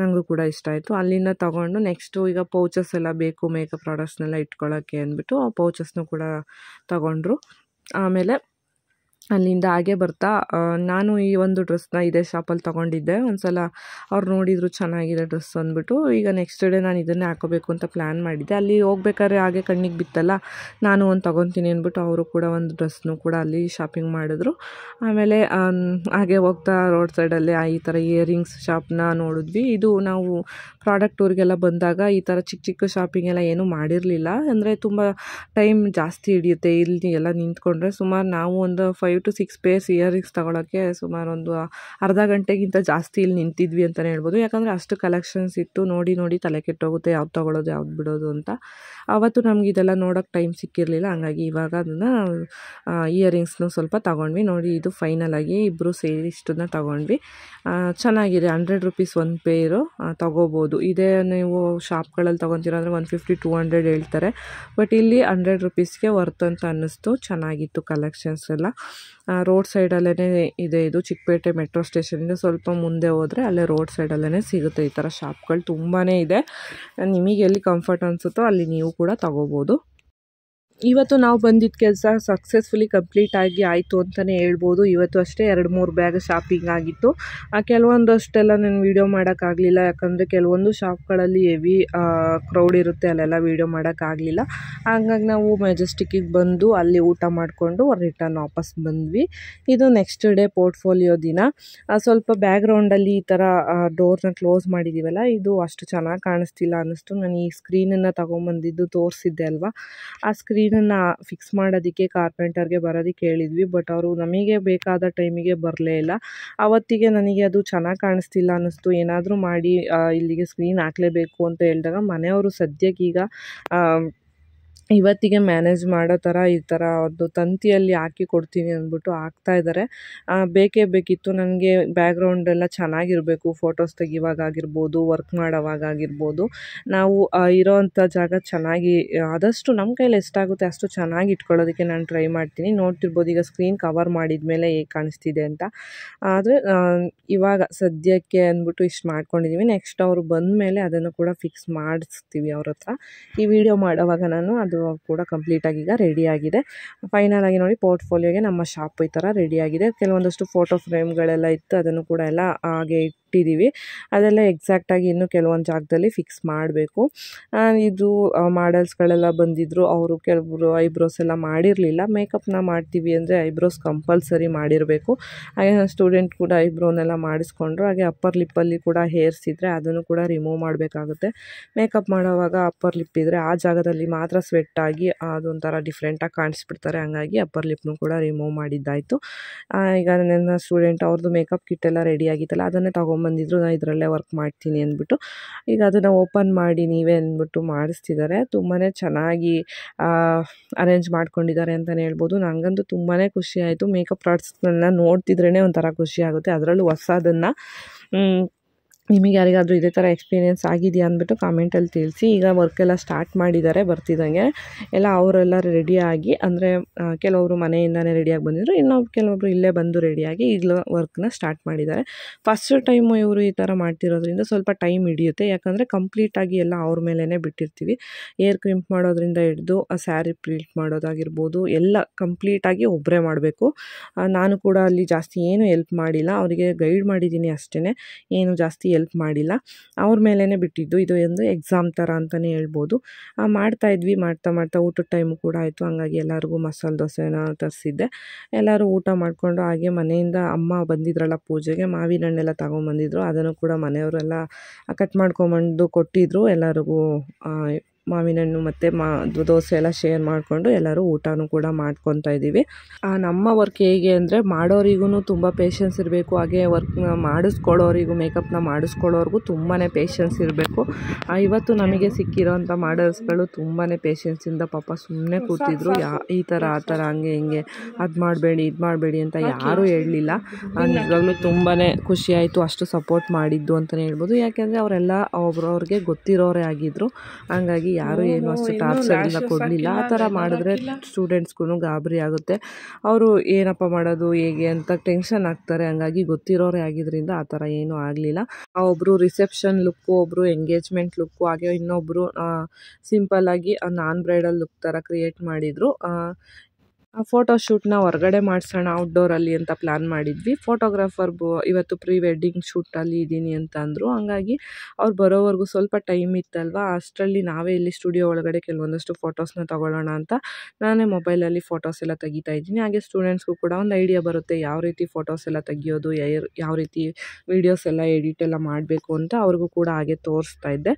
ನನಗೂ ಕೂಡ ಇಷ್ಟ ಆಯಿತು. ಅಲ್ಲಿಂದ ತೊಗೊಂಡು ನೆಕ್ಸ್ಟು ಈಗ ಪೌಚಸ್ ಎಲ್ಲ ಬೇಕು ಮೇಕಪ್ ಪ್ರಾಡಕ್ಟ್ಸ್ನೆಲ್ಲ ಇಟ್ಕೊಳ್ಳೋಕ್ಕೆ ಅಂದ್ಬಿಟ್ಟು ಆ ಪೌಚಸ್ನು ಕೂಡ ತೊಗೊಂಡ್ರು. ಆಮೇಲೆ ಅಲ್ಲಿಂದ ಹಾಗೆ ಬರ್ತಾ ನಾನು ಈ ಒಂದು ಡ್ರೆಸ್ನ ಇದೇ ಶಾಪಲ್ಲಿ ತೊಗೊಂಡಿದ್ದೆ. ಒಂದು ಸಲ ಅವ್ರು ನೋಡಿದ್ರು ಚೆನ್ನಾಗಿದೆ ಡ್ರೆಸ್ ಅಂದ್ಬಿಟ್ಟು. ಈಗ ನೆಕ್ಸ್ಟ್ ಡೇ ನಾನು ಇದನ್ನೇ ಹಾಕೋಬೇಕು ಅಂತ ಪ್ಲ್ಯಾನ್ ಮಾಡಿದ್ದೆ. ಅಲ್ಲಿ ಹೋಗ್ಬೇಕಾದ್ರೆ ಹಾಗೆ ಕಣ್ಣಿಗೆ ಬಿತ್ತಲ್ಲ, ನಾನು ಒಂದು ತೊಗೊತೀನಿ ಅಂದ್ಬಿಟ್ಟು ಅವರು ಕೂಡ ಒಂದು ಡ್ರೆಸ್ನು ಕೂಡ ಅಲ್ಲಿ ಶಾಪಿಂಗ್ ಮಾಡಿದ್ರು. ಆಮೇಲೆ ಹಾಗೆ ಹೋಗ್ತಾ ರೋಡ್ ಸೈಡಲ್ಲೇ ಈ ಥರ ಇಯರಿಂಗ್ಸ್ ಶಾಪ್ನ ನೋಡಿದ್ವಿ. ಇದು ನಾವು ಪ್ರಾಡಕ್ಟ್ ಟೂರ್ಗೆಲ್ಲ ಬಂದಾಗ ಈ ಥರ ಚಿಕ್ಕ ಚಿಕ್ಕ ಶಾಪಿಂಗ್ ಎಲ್ಲ ಏನೂ ಮಾಡಿರಲಿಲ್ಲ, ಅಂದರೆ ತುಂಬ ಟೈಮ್ ಜಾಸ್ತಿ ಹಿಡಿಯುತ್ತೆ ಇಲ್ಲಿ ಎಲ್ಲ ನಿಂತ್ಕೊಂಡ್ರೆ. ಸುಮಾರು ನಾವು ಒಂದು 5 to 6 ಪೇರ್ಸ್ ಇಯರಿಂಗ್ಸ್ ತೊಗೊಳಕ್ಕೆ ಸುಮಾರು ಒಂದು ಅರ್ಧ ಗಂಟೆಗಿಂತ ಜಾಸ್ತಿ ಇಲ್ಲಿ ನಿಂತಿದ್ವಿ ಅಂತಲೇ ಹೇಳ್ಬೋದು. ಯಾಕಂದರೆ ಅಷ್ಟು ಕಲೆಕ್ಷನ್ಸ್ ಇತ್ತು, ನೋಡಿ ನೋಡಿ ತಲೆ ಕೆಟ್ಟೋಗುತ್ತೆ ಯಾವ್ದು ತೊಗೊಳೋದು ಯಾವ್ದು ಬಿಡೋದು ಅಂತ. ಆವತ್ತು ನಮ್ಗೆ ಇದೆಲ್ಲ ನೋಡೋಕ್ಕೆ ಟೈಮ್ ಸಿಕ್ಕಿರಲಿಲ್ಲ, ಹಂಗಾಗಿ ಇವಾಗ ಅದನ್ನು ಇಯರಿಂಗ್ಸ್ನು ಸ್ವಲ್ಪ ತೊಗೊಂಡ್ವಿ. ನೋಡಿ, ಇದು ಫೈನಲ್ ಆಗಿ ಇಬ್ಬರು ಸೇರಿ ಇಷ್ಟನ್ನ ತೊಗೊಂಡ್ವಿ. ಚೆನ್ನಾಗಿದೆ, 100 ರೂಪೀಸ್ ಒಂದು ಪೇರು ತೊಗೋಬೋದು. ಇದೇ ನೀವು ಶಾಪ್ಗಳಲ್ಲಿ ತೊಗೊತೀರ ಅಂದರೆ 150-200 ಹೇಳ್ತಾರೆ, ಬಟ್ ಇಲ್ಲಿ 100 ರೂಪೀಸ್ಗೆ ವರ್ತ್ ಅಂತ ಅನ್ನಿಸ್ತು. ಚೆನ್ನಾಗಿತ್ತು ಕಲೆಕ್ಷನ್ಸ್ ಎಲ್ಲ. ರೋಡ್ ಸೈಡಲ್ಲೇ ಇದೆ ಇದು. ಚಿಕ್ಕಪೇಟೆ ಮೆಟ್ರೋ ಸ್ಟೇಷನಿಂದ ಸ್ವಲ್ಪ ಮುಂದೆ ಹೋದರೆ ಅಲ್ಲೇ ರೋಡ್ ಸೈಡಲ್ಲೇ ಸಿಗುತ್ತೆ ಈ ಥರ ಶಾಪ್ಗಳು ತುಂಬಾ ಇದೆ. ನಿಮಗೆ ಎಲ್ಲಿ ಕಂಫರ್ಟ್ ಅನಿಸುತ್ತೋ ಅಲ್ಲಿ ನೀವು ಕೂಡ ತೊಗೋಬೋದು. ಇವತ್ತು ನಾವು ಬಂದಿದ್ದ ಕೆಲಸ ಸಕ್ಸಸ್ಫುಲಿ ಕಂಪ್ಲೀಟ್ ಆಗಿ ಆಯಿತು ಅಂತಲೇ ಹೇಳ್ಬೋದು. ಇವತ್ತು ಅಷ್ಟೇ 2-3 ಬ್ಯಾಗ್ ಶಾಪಿಂಗ್ ಆಗಿತ್ತು. ಕೆಲವೊಂದಷ್ಟೆಲ್ಲ ನಾನು ವೀಡಿಯೋ ಮಾಡೋಕ್ಕಾಗಲಿಲ್ಲ, ಯಾಕಂದರೆ ಕೆಲವೊಂದು ಶಾಪ್ಗಳಲ್ಲಿ ಹೆವಿ ಕ್ರೌಡ್ ಇರುತ್ತೆ, ಅಲ್ಲೆಲ್ಲ ವೀಡಿಯೋ ಮಾಡೋಕ್ಕಾಗಲಿಲ್ಲ. ಹಾಗಾಗಿ ನಾವು ಮೆಜೆಸ್ಟಿಕ್ಕಿಗೆ ಬಂದು ಅಲ್ಲಿ ಊಟ ಮಾಡಿಕೊಂಡು ರಿಟರ್ನ್ ವಾಪಸ್ ಬಂದ್ವಿ. ಇದು ನೆಕ್ಸ್ಟ್ ಡೇ ಪೋರ್ಟ್ಫೋಲಿಯೋ ದಿನ. ಸ್ವಲ್ಪ ಬ್ಯಾಕ್ಗ್ರೌಂಡಲ್ಲಿ ಈ ಥರ ಡೋರ್ನ ಕ್ಲೋಸ್ ಮಾಡಿದ್ದೀವಲ್ಲ, ಇದು ಅಷ್ಟು ಚೆನ್ನಾಗಿ ಕಾಣಿಸ್ತಿಲ್ಲ ಅನ್ನಿಸ್ತು. ನಾನು ಈ ಸ್ಕ್ರೀನನ್ನು ತೊಗೊಂಬಂದಿದ್ದು ತೋರಿಸಿದ್ದೆ ಅಲ್ವಾ, ಆ ಸ್ಕ್ರೀನನ್ನು ಫಿಕ್ಸ್ ಮಾಡೋದಕ್ಕೆ ಕಾರ್ಪೆಂಟರ್ಗೆ ಬರೋದಕ್ಕೆ ಹೇಳಿದ್ವಿ, ಬಟ್ ಅವರು ನಮಗೆ ಬೇಕಾದ ಟೈಮಿಗೆ ಬರಲೇ ಇಲ್ಲ. ಆವತ್ತಿಗೆ ನನಗೆ ಅದು ಚೆನ್ನಾಗಿ ಕಾಣಿಸ್ತಿಲ್ಲ ಅನ್ನಿಸ್ತು. ಏನಾದರೂ ಮಾಡಿ ಇಲ್ಲಿಗೆ ಸ್ಕ್ರೀನ್ ಹಾಕಲೇಬೇಕು ಅಂತ ಹೇಳಿದಾಗ ಮನೆಯವರು ಸದ್ಯಕ್ಕೀಗ ಇವತ್ತಿಗೆ ಮ್ಯಾನೇಜ್ ಮಾಡೋ ಥರ ಈ ಥರ ಒಂದು ತಂತಿಯಲ್ಲಿ ಹಾಕಿ ಕೊಡ್ತೀನಿ ಅಂದ್ಬಿಟ್ಟು ಹಾಕ್ತಾಯಿದ್ದಾರೆ. ಬೇಕೇ ಬೇಕಿತ್ತು ನನಗೆ ಬ್ಯಾಕ್ಗ್ರೌಂಡ್ ಎಲ್ಲ ಚೆನ್ನಾಗಿರಬೇಕು, ಫೋಟೋಸ್ ತೆಗಿಯುವಾಗ ಆಗಿರ್ಬೋದು, ವರ್ಕ್ ಮಾಡೋವಾಗ ಆಗಿರ್ಬೋದು, ನಾವು ಇರೋವಂಥ ಜಾಗ ಚೆನ್ನಾಗಿ ಆದಷ್ಟು ನಮ್ಮ ಕೈಲಿ ಎಷ್ಟಾಗುತ್ತೆ ಅಷ್ಟು ಚೆನ್ನಾಗಿ ಇಟ್ಕೊಳ್ಳೋದಕ್ಕೆ ನಾನು ಟ್ರೈ ಮಾಡ್ತೀನಿ. ನೋಡ್ತಿರ್ಬೋದು ಈಗ ಸ್ಕ್ರೀನ್ ಕವರ್ ಮಾಡಿದ ಮೇಲೆ ಹೇಗೆ ಕಾಣಿಸ್ತಿದೆ ಅಂತ. ಆದರೆ ಇವಾಗ ಸದ್ಯಕ್ಕೆ ಅಂದ್ಬಿಟ್ಟು ಇಷ್ಟು ಮಾಡ್ಕೊಂಡಿದ್ದೀವಿ. ನೆಕ್ಸ್ಟ್ ಅವರು ಬಂದ ಮೇಲೆ ಅದನ್ನು ಕೂಡ ಫಿಕ್ಸ್ ಮಾಡಿಸ್ತೀವಿ ಅವ್ರ ಹತ್ರ. ಈ ವಿಡಿಯೋ ಮಾಡೋವಾಗ ನಾನು ಅದು ಕೂಡ ಕಂಪ್ಲೀಟಾಗಿ ಈಗ ರೆಡಿಯಾಗಿದೆ. ಫೈನಲ್ ಆಗಿ ನೋಡಿ ಪೋರ್ಟ್ಫೋಲಿಯೋಗೆ ನಮ್ಮ ಶಾಪ್ ಈ ಥರ ರೆಡಿಯಾಗಿದೆ. ಕೆಲವೊಂದಷ್ಟು ಫೋಟೋ ಫ್ರೇಮ್ಗಳೆಲ್ಲ ಇತ್ತು, ಅದನ್ನು ಕೂಡ ಎಲ್ಲ ಹಾಗೆ ಇಟ್ಟಿದ್ದೀವಿ. ಅದೆಲ್ಲ ಎಕ್ಸಾಕ್ಟಾಗಿ ಇನ್ನೂ ಕೆಲವೊಂದು ಜಾಗದಲ್ಲಿ ಫಿಕ್ಸ್ ಮಾಡಬೇಕು. ಇದು ಮಾಡೆಲ್ಸ್ಗಳೆಲ್ಲ ಬಂದಿದ್ದರು, ಅವರು ಕೆಲವರು ಐಬ್ರೋಸ್ ಎಲ್ಲ ಮಾಡಿರಲಿಲ್ಲ. ಮೇಕಪ್ನ ಮಾಡ್ತೀವಿ ಅಂದರೆ ಐಬ್ರೋಸ್ ಕಂಪಲ್ಸರಿ ಮಾಡಿರಬೇಕು. ಹಾಗೆ ಸ್ಟೂಡೆಂಟ್ ಕೂಡ ಐಬ್ರೋನೆಲ್ಲ ಮಾಡಿಸ್ಕೊಂಡ್ರು. ಹಾಗೆ ಅಪ್ಪರ್ ಲಿಪ್ಪಲ್ಲಿ ಕೂಡ ಹೇರ್ಸ್ ಇದ್ದರೆ ಅದನ್ನು ಕೂಡ ರಿಮೂವ್ ಮಾಡಬೇಕಾಗುತ್ತೆ. ಮೇಕಪ್ ಮಾಡೋವಾಗ ಅಪ್ಪರ್ ಲಿಪ್ ಇದ್ದರೆ ಆ ಜಾಗದಲ್ಲಿ ಮಾತ್ರ ಸ್ವೆಟ್ ಆಗಿ ಅದೊಂಥರ ಡಿಫ್ರೆಂಟಾಗಿ ಕಾಣಿಸ್ಬಿಡ್ತಾರೆ. ಹಂಗಾಗಿ ಅಪ್ಪರ್ ಲಿಪ್ನು ಕೂಡ ರಿಮೂವ್ ಮಾಡಿದ್ದಾಯಿತು. ಈಗ ನನ್ನ ಸ್ಟೂಡೆಂಟ್ ಅವ್ರದ್ದು ಮೇಕಪ್ ಕಿಟ್ ಎಲ್ಲ ರೆಡಿ ಆಗಿತ್ತಲ್ಲ, ಅದನ್ನೇ ತೊಗೊಂಬಂದಿದ್ರು. ನಾನು ಇದರಲ್ಲೇ ವರ್ಕ್ ಮಾಡ್ತೀನಿ ಅಂದ್ಬಿಟ್ಟು ಈಗ ಅದನ್ನು ಓಪನ್ ಮಾಡಿ ನೀವೇ ಅಂದ್ಬಿಟ್ಟು ಮಾಡಿಸ್ತಿದ್ದಾರೆ. ತುಂಬಾ ಚೆನ್ನಾಗಿ ಅರೇಂಜ್ ಮಾಡ್ಕೊಂಡಿದ್ದಾರೆ ಅಂತಲೇ ಹೇಳ್ಬೋದು. ನನಗಂತೂ ತುಂಬಾ ಖುಷಿ ಆಯಿತು. ಮೇಕಪ್ ಪ್ರಾಡಕ್ಟ್ಸ್ಗಳನ್ನ ನೋಡ್ತಿದ್ರೇ ಒಂಥರ ಖುಷಿ ಆಗುತ್ತೆ, ಅದರಲ್ಲೂ ಹೊಸದನ್ನು. ನಿಮಗೆ ಯಾರಿಗಾದರೂ ಇದೇ ಥರ ಎಕ್ಸ್ಪೀರಿಯೆನ್ಸ್ ಆಗಿದೆಯಾ ಅಂದ್ಬಿಟ್ಟು ಕಾಮೆಂಟಲ್ಲಿ ತಿಳಿಸಿ. ಈಗ ವರ್ಕೆಲ್ಲ ಸ್ಟಾರ್ಟ್ ಮಾಡಿದ್ದಾರೆ ಬರ್ತಿದ್ದಂಗೆ ಎಲ್ಲ. ಅವರೆಲ್ಲ ರೆಡಿಯಾಗಿ, ಅಂದರೆ ಕೆಲವರು ಮನೆಯಿಂದನೇ ರೆಡಿಯಾಗಿ ಬಂದಿದ್ದರು, ಇನ್ನು ಕೆಲವೊಬ್ರು ಇಲ್ಲೇ ಬಂದು ರೆಡಿಯಾಗಿ ಈಗ ವರ್ಕ್ನ ಸ್ಟಾರ್ಟ್ ಮಾಡಿದ್ದಾರೆ. ಫಸ್ಟ್ ಟೈಮು ಇವರು ಈ ಥರ ಮಾಡ್ತಿರೋದ್ರಿಂದ ಸ್ವಲ್ಪ ಟೈಮ್ ಹಿಡಿಯುತ್ತೆ. ಯಾಕಂದರೆ ಕಂಪ್ಲೀಟಾಗಿ ಎಲ್ಲ ಅವ್ರ ಮೇಲೇ ಬಿಟ್ಟಿರ್ತೀವಿ. ಏರ್ ಕ್ರಿಂಪ್ ಮಾಡೋದ್ರಿಂದ ಹಿಡಿದು ಸ್ಯಾರಿ ಪ್ರಿಂಟ್ ಮಾಡೋದಾಗಿರ್ಬೋದು ಎಲ್ಲ ಕಂಪ್ಲೀಟಾಗಿ ಒಬ್ಬರೇ ಮಾಡಬೇಕು. ನಾನು ಕೂಡ ಅಲ್ಲಿ ಜಾಸ್ತಿ ಏನು ಹೆಲ್ಪ್ ಮಾಡಿಲ್ಲ, ಅವರಿಗೆ ಗೈಡ್ ಮಾಡಿದ್ದೀನಿ ಅಷ್ಟೇ, ಏನು ಜಾಸ್ತಿ ಹೆಲ್ಪ್ ಮಾಡಿಲ್ಲ. ಅವ್ರ ಮೇಲೇ ಬಿಟ್ಟಿದ್ದು. ಇದು ಒಂದು ಎಕ್ಸಾಮ್ ಥರ ಅಂತಲೇ ಹೇಳ್ಬೋದು. ಮಾಡ್ತಾಯಿದ್ವಿ. ಮಾಡ್ತಾ ಊಟದ ಟೈಮು ಕೂಡ ಆಯಿತು. ಹಂಗಾಗಿ ಎಲ್ಲರಿಗೂ ಮಸಾಲೆ ದೋಸೆನ ತರಿಸಿದ್ದೆ. ಎಲ್ಲರೂ ಊಟ ಮಾಡಿಕೊಂಡು ಹಾಗೆ ಮನೆಯಿಂದ ಅಮ್ಮ ಬಂದಿದ್ರಲ್ಲ ಪೂಜೆಗೆ, ಮಾವಿನ ಹಣ್ಣೆಲ್ಲ ತೊಗೊಂಬಂದಿದ್ರು. ಅದನ್ನು ಕೂಡ ಮನೆಯವರೆಲ್ಲ ಕಟ್ ಮಾಡ್ಕೊಂಬಂದು ಕೊಟ್ಟಿದ್ರು. ಎಲ್ಲರಿಗೂ ಮಾವಿನ ಹಣ್ಣು ಮತ್ತು ದೋಸೆ ಎಲ್ಲ ಶೇರ್ ಮಾಡಿಕೊಂಡು ಎಲ್ಲರೂ ಊಟನೂ ಕೂಡ ಮಾಡ್ಕೊತಾ ಇದ್ದೀವಿ. ನಮ್ಮ ವರ್ಕ್ ಹೇಗೆ ಅಂದರೆ ಮಾಡೋರಿಗೂ ತುಂಬ ಪೇಷನ್ಸ್ ಇರಬೇಕು. ಹಾಗೆ ವರ್ಕ್ನ ಮಾಡಿಸ್ಕೊಳ್ಳೋರಿಗೂ, ಮೇಕಪ್ನ ಮಾಡಿಸ್ಕೊಳ್ಳೋರಿಗೂ ತುಂಬಾ ಪೇಷನ್ಸ್ ಇರಬೇಕು. ಇವತ್ತು ನಮಗೆ ಸಿಕ್ಕಿರೋಂಥ ಮಾಡಲ್ಸ್ಗಳು ತುಂಬಾ ಪೇಷನ್ಸಿಂದ ಪಾಪ ಸುಮ್ಮನೆ ಕೂತಿದ್ರು. ಈ ಥರ ಆ ಥರ ಹಂಗೆ ಹಿಂಗೆ ಅದು ಮಾಡಬೇಡಿ ಇದು ಮಾಡಬೇಡಿ ಅಂತ ಯಾರೂ ಹೇಳಲಿಲ್ಲ. ನಿಜವಾಗ್ಲೂ ತುಂಬಾ ಖುಷಿಯಾಯಿತು ಅಷ್ಟು ಸಪೋರ್ಟ್ ಮಾಡಿದ್ದು ಅಂತಲೇ ಹೇಳ್ಬೋದು. ಯಾಕೆಂದರೆ ಅವರೆಲ್ಲ ಒಬ್ರವ್ರಿಗೆ ಗೊತ್ತಿರೋರೇ ಆಗಿದ್ದರು. ಹಂಗಾಗಿ ಯಾರು ಏನು ಅಷ್ಟು ಟಾರ್ಚರ್ನ ಕೊಡಲಿಲ್ಲ. ಆ ಥರ ಮಾಡಿದ್ರೆ ಸ್ಟೂಡೆಂಟ್ಸ್ಗೂ ಗಾಬರಿ ಆಗುತ್ತೆ. ಅವರು ಏನಪ್ಪ ಮಾಡೋದು ಹೇಗೆ ಅಂತ ಟೆನ್ಷನ್ ಆಗ್ತಾರೆ. ಹಂಗಾಗಿ ಗೊತ್ತಿರೋರೇ ಆಗಿದ್ದರಿಂದ ಆ ಥರ ಏನೂ ಆಗಲಿಲ್ಲ. ಒಬ್ಬರು ರಿಸೆಪ್ಷನ್ ಲುಕ್ಕು, ಒಬ್ಬರು ಎಂಗೇಜ್ಮೆಂಟ್ ಲುಕ್ಕು, ಹಾಗೆ ಇನ್ನೊಬ್ಬರು ಸಿಂಪಲ್ಲಾಗಿ ನಾನ್ ಬ್ರೈಡಲ್ ಲುಕ್ ಥರ ಕ್ರಿಯೇಟ್ ಮಾಡಿದರು. ಫೋಟೋಶೂಟ್ನ ಹೊರಗಡೆ ಮಾಡಿಸೋಣ ಔಟ್ಡೋರಲ್ಲಿ ಅಂತ ಪ್ಲ್ಯಾನ್ ಮಾಡಿದ್ವಿ. ಫೋಟೋಗ್ರಾಫರ್ ಇವತ್ತು ಪ್ರೀ ವೆಡ್ಡಿಂಗ್ ಶೂಟಲ್ಲಿ ಇದ್ದೀನಿ ಅಂತ ಅಂದರು. ಹಂಗಾಗಿ ಅವ್ರು ಬರೋವರೆಗೂ ಸ್ವಲ್ಪ ಟೈಮ್ ಇತ್ತಲ್ವ, ಅಷ್ಟರಲ್ಲಿ ನಾವೇ ಇಲ್ಲಿ ಸ್ಟುಡಿಯೋ ಒಳಗಡೆ ಕೆಲವೊಂದಷ್ಟು ಫೋಟೋಸ್ನ ತೊಗೊಳ್ಳೋಣ ಅಂತ ನಾನೇ ಮೊಬೈಲಲ್ಲಿ ಫೋಟೋಸ್ ಎಲ್ಲ ತೆಗಿತಾ ಇದ್ದೀನಿ. ಹಾಗೆ ಸ್ಟೂಡೆಂಟ್ಸ್ಗೂ ಕೂಡ ಒಂದು ಐಡಿಯಾ ಬರುತ್ತೆ ಯಾವ ರೀತಿ ಫೋಟೋಸ್ ಎಲ್ಲ ತೆಗಿಯೋದು, ಯಾವ ರೀತಿ ವೀಡಿಯೋಸ್ ಎಲ್ಲ ಎಡಿಟ್ ಎಲ್ಲ ಮಾಡಬೇಕು ಅಂತ ಅವ್ರಿಗೂ ಕೂಡ ಹಾಗೆ ತೋರಿಸ್ತಾ ಇದ್ದೆ.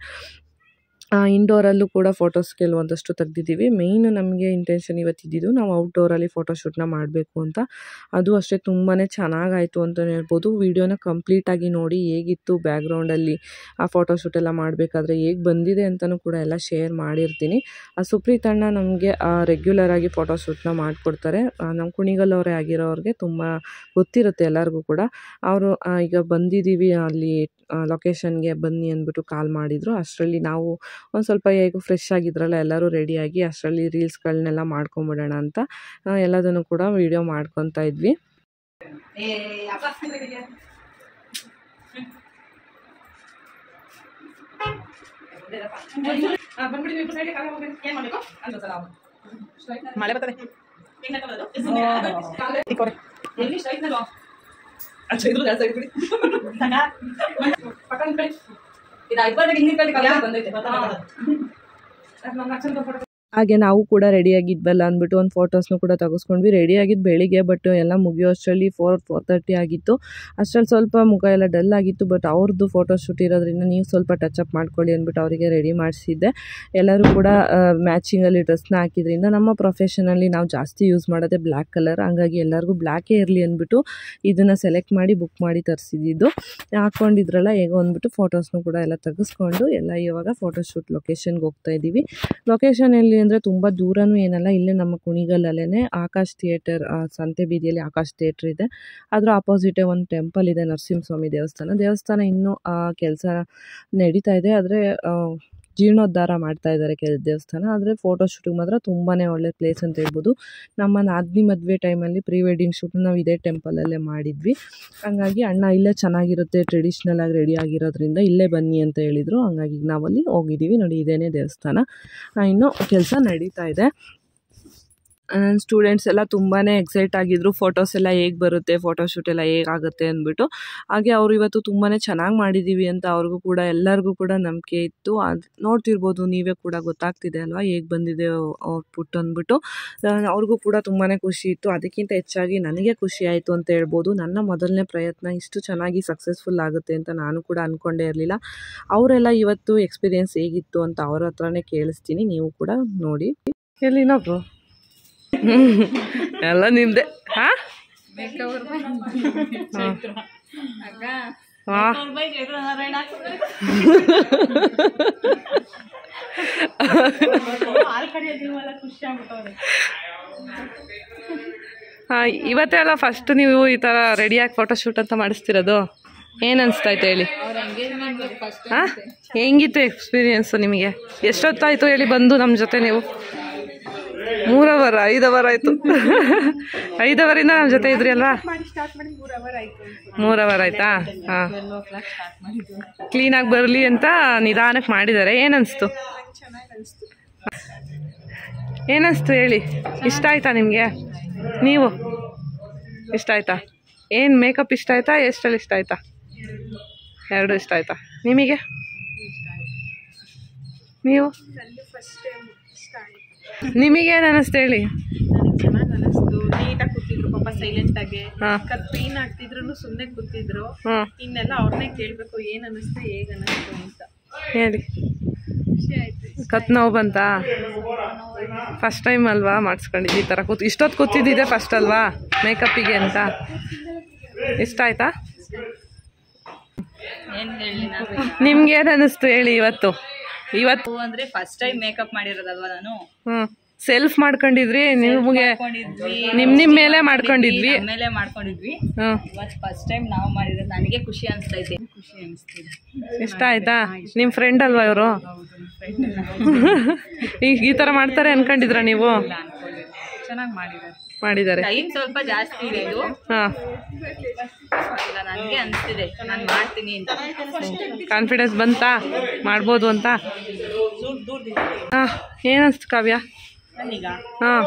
ಇಂಡೋರಲ್ಲೂ ಕೂಡ ಫೋಟೋಸ್ ಕೆಲವೊಂದಷ್ಟು ತೆಗ್ದಿದ್ದೀವಿ. ಮೇಯ್ನು ನಮಗೆ ಇಂಟೆನ್ಷನ್ ಇವತ್ತಿದ್ದು ನಾವು ಔಟ್ಡೋರಲ್ಲಿ ಫೋಟೋಶೂಟ್ನ ಮಾಡಬೇಕು ಅಂತ. ಅದು ಅಷ್ಟೇ ತುಂಬಾ ಚೆನ್ನಾಗಾಯಿತು ಅಂತಲೇ ಹೇಳ್ಬೋದು. ವೀಡಿಯೋನ ಕಂಪ್ಲೀಟಾಗಿ ನೋಡಿ ಹೇಗಿತ್ತು ಬ್ಯಾಕ್ಗ್ರೌಂಡಲ್ಲಿ ಆ ಫೋಟೋಶೂಟ್ ಎಲ್ಲ ಮಾಡಬೇಕಾದ್ರೆ ಹೇಗೆ ಬಂದಿದೆ ಅಂತಲೂ ಕೂಡ ಎಲ್ಲ ಶೇರ್ ಮಾಡಿರ್ತೀನಿ. ಸುಪ್ರೀತ್ ಅಣ್ಣ ನಮಗೆ ರೆಗ್ಯುಲರಾಗಿ ಫೋಟೋಶೂಟ್ನ ಮಾಡಿಕೊಡ್ತಾರೆ. ನಮ್ಮ ಕುಣಿಗಲ್ಲವರೇ ಆಗಿರೋರಿಗೆ ತುಂಬ ಗೊತ್ತಿರುತ್ತೆ ಎಲ್ಲರಿಗೂ ಕೂಡ. ಅವರು ಈಗ ಬಂದಿದ್ದೀವಿ ಅಲ್ಲಿ ಲೊಕೇಶನ್ಗೆ ಬನ್ನಿ ಅಂದ್ಬಿಟ್ಟು ಕಾಲ್ ಮಾಡಿದರು. ಅಷ್ಟರಲ್ಲಿ ನಾವು ಒಂದು ಸ್ವಲ್ಪ ಹೇಗೂ ಫ್ರೆಶ್ ಆಗಿದ್ರಲ್ಲ ಎಲ್ಲರೂ ರೆಡಿಯಾಗಿ ಅಷ್ಟರಲ್ಲಿ ರೀಲ್ಸ್ಗಳನ್ನೆಲ್ಲ ಮಾಡ್ಕೊಂಬಿಡೋಣ ಅಂತ ಎಲ್ಲದನ್ನು ಕೂಡ ವೀಡಿಯೋ ಮಾಡ್ಕೊತಾ ಇದ್ವಿ. ಮಳೆ ಬರ್ತದೆ. ಹಾಗೆ ನಾವು ಕೂಡ ರೆಡಿಯಾಗಿದ್ವಲ್ಲ ಅಂದ್ಬಿಟ್ಟು ಒಂದು ಫೋಟೋಸ್ನು ಕೂಡ ತೆಗೆಸ್ಕೊಂಡ್ವಿ. ರೆಡಿಯಾಗಿದ್ದು ಬೆಳಿಗ್ಗೆ, ಬಟ್ ಎಲ್ಲ ಮುಗಿಯೋ ಅಷ್ಟರಲ್ಲಿ 4:30 ಆಗಿತ್ತು. ಅಷ್ಟರಲ್ಲಿ ಸ್ವಲ್ಪ ಮುಖ ಎಲ್ಲ ಡಲ್ ಆಗಿತ್ತು. ಬಟ್ ಅವ್ರದ್ದು ಫೋಟೋಶೂಟ್ ಇರೋದ್ರಿಂದ ನೀವು ಸ್ವಲ್ಪ ಟಚಪ್ ಮಾಡ್ಕೊಳ್ಳಿ ಅಂದ್ಬಿಟ್ಟು ಅವರಿಗೆ ರೆಡಿ ಮಾಡಿಸಿದ್ದೆ. ಎಲ್ಲರೂ ಕೂಡ ಮ್ಯಾಚಿಂಗಲ್ಲಿ ಡ್ರೆಸ್ನ ಹಾಕಿದ್ರಿಂದ ನಮ್ಮ ಪ್ರೊಫೆಷನಲ್ಲಿ ನಾವು ಜಾಸ್ತಿ ಯೂಸ್ ಮಾಡೋದೇ ಬ್ಲ್ಯಾಕ್ ಕಲರ್. ಹಂಗಾಗಿ ಎಲ್ಲರಿಗೂ ಬ್ಲ್ಯಾಕೇ ಇರಲಿ ಅಂದ್ಬಿಟ್ಟು ಇದನ್ನು ಸೆಲೆಕ್ಟ್ ಮಾಡಿ ಬುಕ್ ಮಾಡಿ ತರಿಸಿದ್ದು. ಹಾಕ್ಕೊಂಡಿದ್ರಲ್ಲ ಹೇಗೋ ಅಂದ್ಬಿಟ್ಟು ಫೋಟೋಸ್ನು ಕೂಡ ಎಲ್ಲ ತೆಗೆಸ್ಕೊಂಡು ಎಲ್ಲ ಇವಾಗ ಫೋಟೋಶೂಟ್ ಲೊಕೇಶನ್ಗೆ ಹೋಗ್ತಾ ಇದ್ದೀವಿ. ಲೊಕೇಶನಲ್ಲಿ ಅಂದರೆ ತುಂಬ ದೂರನೂ ಏನಲ್ಲ, ಇಲ್ಲೇ ನಮ್ಮ ಕುಣಿಗಲ್ಲೇ ಆಕಾಶ್ ಥಿಯೇಟರ್, ಸಂತೆ ಬೀದಿಯಲ್ಲಿ ಆಕಾಶ್ ಥಿಯೇಟ್ರ್ ಇದೆ. ಅದರ ಆಪೋಸಿಟೇ ಒಂದು ಟೆಂಪಲ್ ಇದೆ, ನರಸಿಂಹಸ್ವಾಮಿ ದೇವಸ್ಥಾನ ಇನ್ನೂ ಕೆಲಸ ನಡೀತಾ ಇದೆ. ಆದರೆ ಜೀರ್ಣೋದ್ಧಾರ ಮಾಡ್ತಾ ಇದ್ದಾರೆ ದೇವಸ್ಥಾನ. ಆದರೆ ಫೋಟೋ ಶೂಟಿಗೆ ಮಾತ್ರ ತುಂಬಾ ಒಳ್ಳೆ ಪ್ಲೇಸ್ ಅಂತ ಹೇಳ್ಬೋದು. ನಮ್ಮ ನಾದಿನಿ ಮದುವೆ ಟೈಮಲ್ಲಿ ಪ್ರೀ ವೆಡ್ಡಿಂಗ್ ಶೂಟ್ ನಾವು ಇದೇ ಟೆಂಪಲಲ್ಲೇ ಮಾಡಿದ್ವಿ. ಹಂಗಾಗಿ ಅಣ್ಣ ಇಲ್ಲೇ ಚೆನ್ನಾಗಿರುತ್ತೆ, ಟ್ರೆಡಿಷ್ನಲ್ ಆಗಿ ರೆಡಿ ಆಗಿರೋದ್ರಿಂದ ಇಲ್ಲೇ ಬನ್ನಿ ಅಂತ ಹೇಳಿದರು. ಹಂಗಾಗಿ ನಾವಲ್ಲಿ ಹೋಗಿದ್ದೀವಿ. ನೋಡಿ, ಇದೇನೇ ದೇವಸ್ಥಾನ. ಇನ್ನೂ ಕೆಲಸ ನಡೀತಾ ಇದೆ. ನನ್ನ ಸ್ಟೂಡೆಂಟ್ಸ್ ಎಲ್ಲ ತುಂಬಾ ಎಕ್ಸೈಟ್ ಆಗಿದ್ರು, ಫೋಟೋಸ್ ಎಲ್ಲ ಹೇಗೆ ಬರುತ್ತೆ, ಫೋಟೋಶೂಟ್ ಎಲ್ಲ ಹೇಗಾಗುತ್ತೆ ಅಂದ್ಬಿಟ್ಟು. ಹಾಗೆ ಅವರು ಇವತ್ತು ತುಂಬಾ ಚೆನ್ನಾಗಿ ಮಾಡಿದ್ದೀವಿ ಅಂತ ಅವ್ರಿಗೂ ಕೂಡ ಎಲ್ಲರಿಗೂ ಕೂಡ ನಂಬಿಕೆ ಇತ್ತು. ಅದು ನೋಡ್ತಿರ್ಬೋದು ನೀವೇ ಕೂಡ, ಗೊತ್ತಾಗ್ತಿದೆ ಅಲ್ವಾ ಹೇಗೆ ಬಂದಿದೆ ಔಟ್ಪುಟ್ ಅಂದ್ಬಿಟ್ಟು. ಅವ್ರಿಗೂ ಕೂಡ ತುಂಬಾ ಖುಷಿ ಇತ್ತು. ಅದಕ್ಕಿಂತ ಹೆಚ್ಚಾಗಿ ನನಗೆ ಖುಷಿ ಆಯಿತು ಅಂತ ಹೇಳ್ಬೋದು. ನನ್ನ ಮೊದಲನೇ ಪ್ರಯತ್ನ ಇಷ್ಟು ಚೆನ್ನಾಗಿ ಸಕ್ಸಸ್ಫುಲ್ ಆಗುತ್ತೆ ಅಂತ ನಾನು ಕೂಡ ಅಂದ್ಕೊಂಡೇ ಇರಲಿಲ್ಲ. ಅವರೆಲ್ಲ ಇವತ್ತು ಎಕ್ಸ್ಪೀರಿಯೆನ್ಸ್ ಹೇಗಿತ್ತು ಅಂತ ಅವ್ರ ಹತ್ರನೇ ಕೇಳಿಸ್ತೀನಿ, ನೀವು ಕೂಡ ನೋಡಿ. ಎಲ್ಲಿನೊಬ್ರು ಎಲ್ಲ ನಿಮ್ದೆ. ಹಾಂ ಇವತ್ತೆಲ್ಲ ಫಸ್ಟ್ ನೀವು ಈ ಥರ ರೆಡಿಯಾಗಿ ಫೋಟೋಶೂಟ್ ಅಂತ ಮಾಡಿಸ್ತಿರೋದು ಏನು ಅನಿಸ್ತಾಯ್ತು ಹೇಳಿ? ಹಾಂ, ಹೆಂಗಿತ್ತು ಎಕ್ಸ್ಪೀರಿಯೆನ್ಸು ನಿಮಗೆ? ಎಷ್ಟೊತ್ತಾಯಿತು ಹೇಳಿ ಬಂದು ನಮ್ಮ ಜೊತೆ ನೀವು? 3 ಅವರ್ 5 ಅವರ್ ಆಯಿತು. 5 ಅವರಿಂದ ನಮ್ಮ ಜೊತೆ ಇದ್ರಿ ಅಲ್ವಾ? 3 ಅವರ್ ಆಯಿತಾ? ಹಾಂ, ಕ್ಲೀನಾಗಿ ಬರಲಿ ಅಂತ ನಿಧಾನಕ್ಕೆ ಮಾಡಿದ್ದಾರೆ. ಏನನ್ನಿಸ್ತು ಹೇಳಿ? ಇಷ್ಟ ಆಯ್ತಾ ನಿಮಗೆ? ನೀವು ಇಷ್ಟ ಆಯ್ತಾ? ಏನು ಮೇಕಪ್ ಇಷ್ಟ ಆಯ್ತಾ, ಎಷ್ಟಲ್ಲಿ ಇಷ್ಟ ಆಯ್ತಾ? 2 ಇಷ್ಟ ಆಯ್ತಾ ನಿಮಗೆ? ನೀವು ನಿಮಗೇನು ಅನ್ನಿಸ್ತು ಹೇಳಿ? ಚೆನ್ನಾಗಿ ಅನಿಸ್ತು. ನೀಟಾಗಿ ಕೂತಿದ್ರು ಪಾಪ, ಸೈಲೆಂಟ್ ಆಗಿ. ಪೇನ್ ಆಗ್ತಿದ್ರು ಸುಮ್ಮನೆ ಕೂತಿದ್ರು. ಇನ್ನೆಲ್ಲ ಅವ್ರನ್ನೇ ಕೇಳಬೇಕು ಏನು ಅನ್ನಿಸ್ತು, ಹೇಗೆ ಅನ್ನಿಸ್ತು ಅಂತ ಹೇಳಿ. ಖುಷಿ ಆಯ್ತು. ಕತ್ ನೋವು ಬಂತಾ? ಫಸ್ಟ್ ಟೈಮ್ ಅಲ್ವಾ ಮಾಡಿಸ್ಕೊಂಡಿದ್ದು ಈ ಥರ ಇಷ್ಟೊತ್ತು ಕೂತಿದ್ದಿದೆ ಫಸ್ಟ್ ಅಲ್ವಾ ಮೇಕಪ್ಪಿಗೆ ಅಂತ? ಇಷ್ಟ ಆಯ್ತಾ? ಏನು ಹೇಳಿ, ನಿಮ್ಗೆ ಏನು ಅನ್ನಿಸ್ತು ಹೇಳಿ? ಇವತ್ತು ಅಂದ್ರೆ ಫಸ್ಟ್ ಟೈಮ್ ಮೇಕಪ್ ಮಾಡಿರೋದಲ್ವಾ ನಾನು. ಸೆಲ್ಫ್ ಮಾಡ್ಕೊಂಡಿದ್ರಿ, ನಿಮ್ಗೆ ನಿಮ್ ಮೇಲೆ ಮಾಡ್ಕೊಂಡಿದ್ವಿ. ಇವತ್ತು ಫಸ್ಟ್ ಟೈಮ್ ನಾವು ಮಾಡಿರೋದು. ನನಗೆ ಖುಷಿ ಅನಿಸ್ತೈತೆ. ಇಷ್ಟ ಆಯ್ತಾ? ನಿಮ್ ಫ್ರೆಂಡ್ ಅಲ್ವಾ ಇವರು? ಈ ತರ ಮಾಡ್ತಾರೆ ಅನ್ಕೊಂಡಿದ್ರ ನೀವು? ಚೆನ್ನಾಗಿ ಮಾಡಿದ್ದಾರೆ. ಟೈಮ್ ಸ್ವಲ್ಪ ಜಾಸ್ತಿ ಇದೆ ಇದು. ನನಗೆ ಅನಿಸ್ತಿದೆ ನಾನು ಮಾಡ್ತೀನಿ ಅಂತ. ಕಾನ್ಫಿಡೆನ್ಸ್ ಬಂತಾ ಮಾಡ್ಬೋದು ಅಂತ? ಏನನ್ಸ್ತು ಕಾವ್ಯ? ನನಗ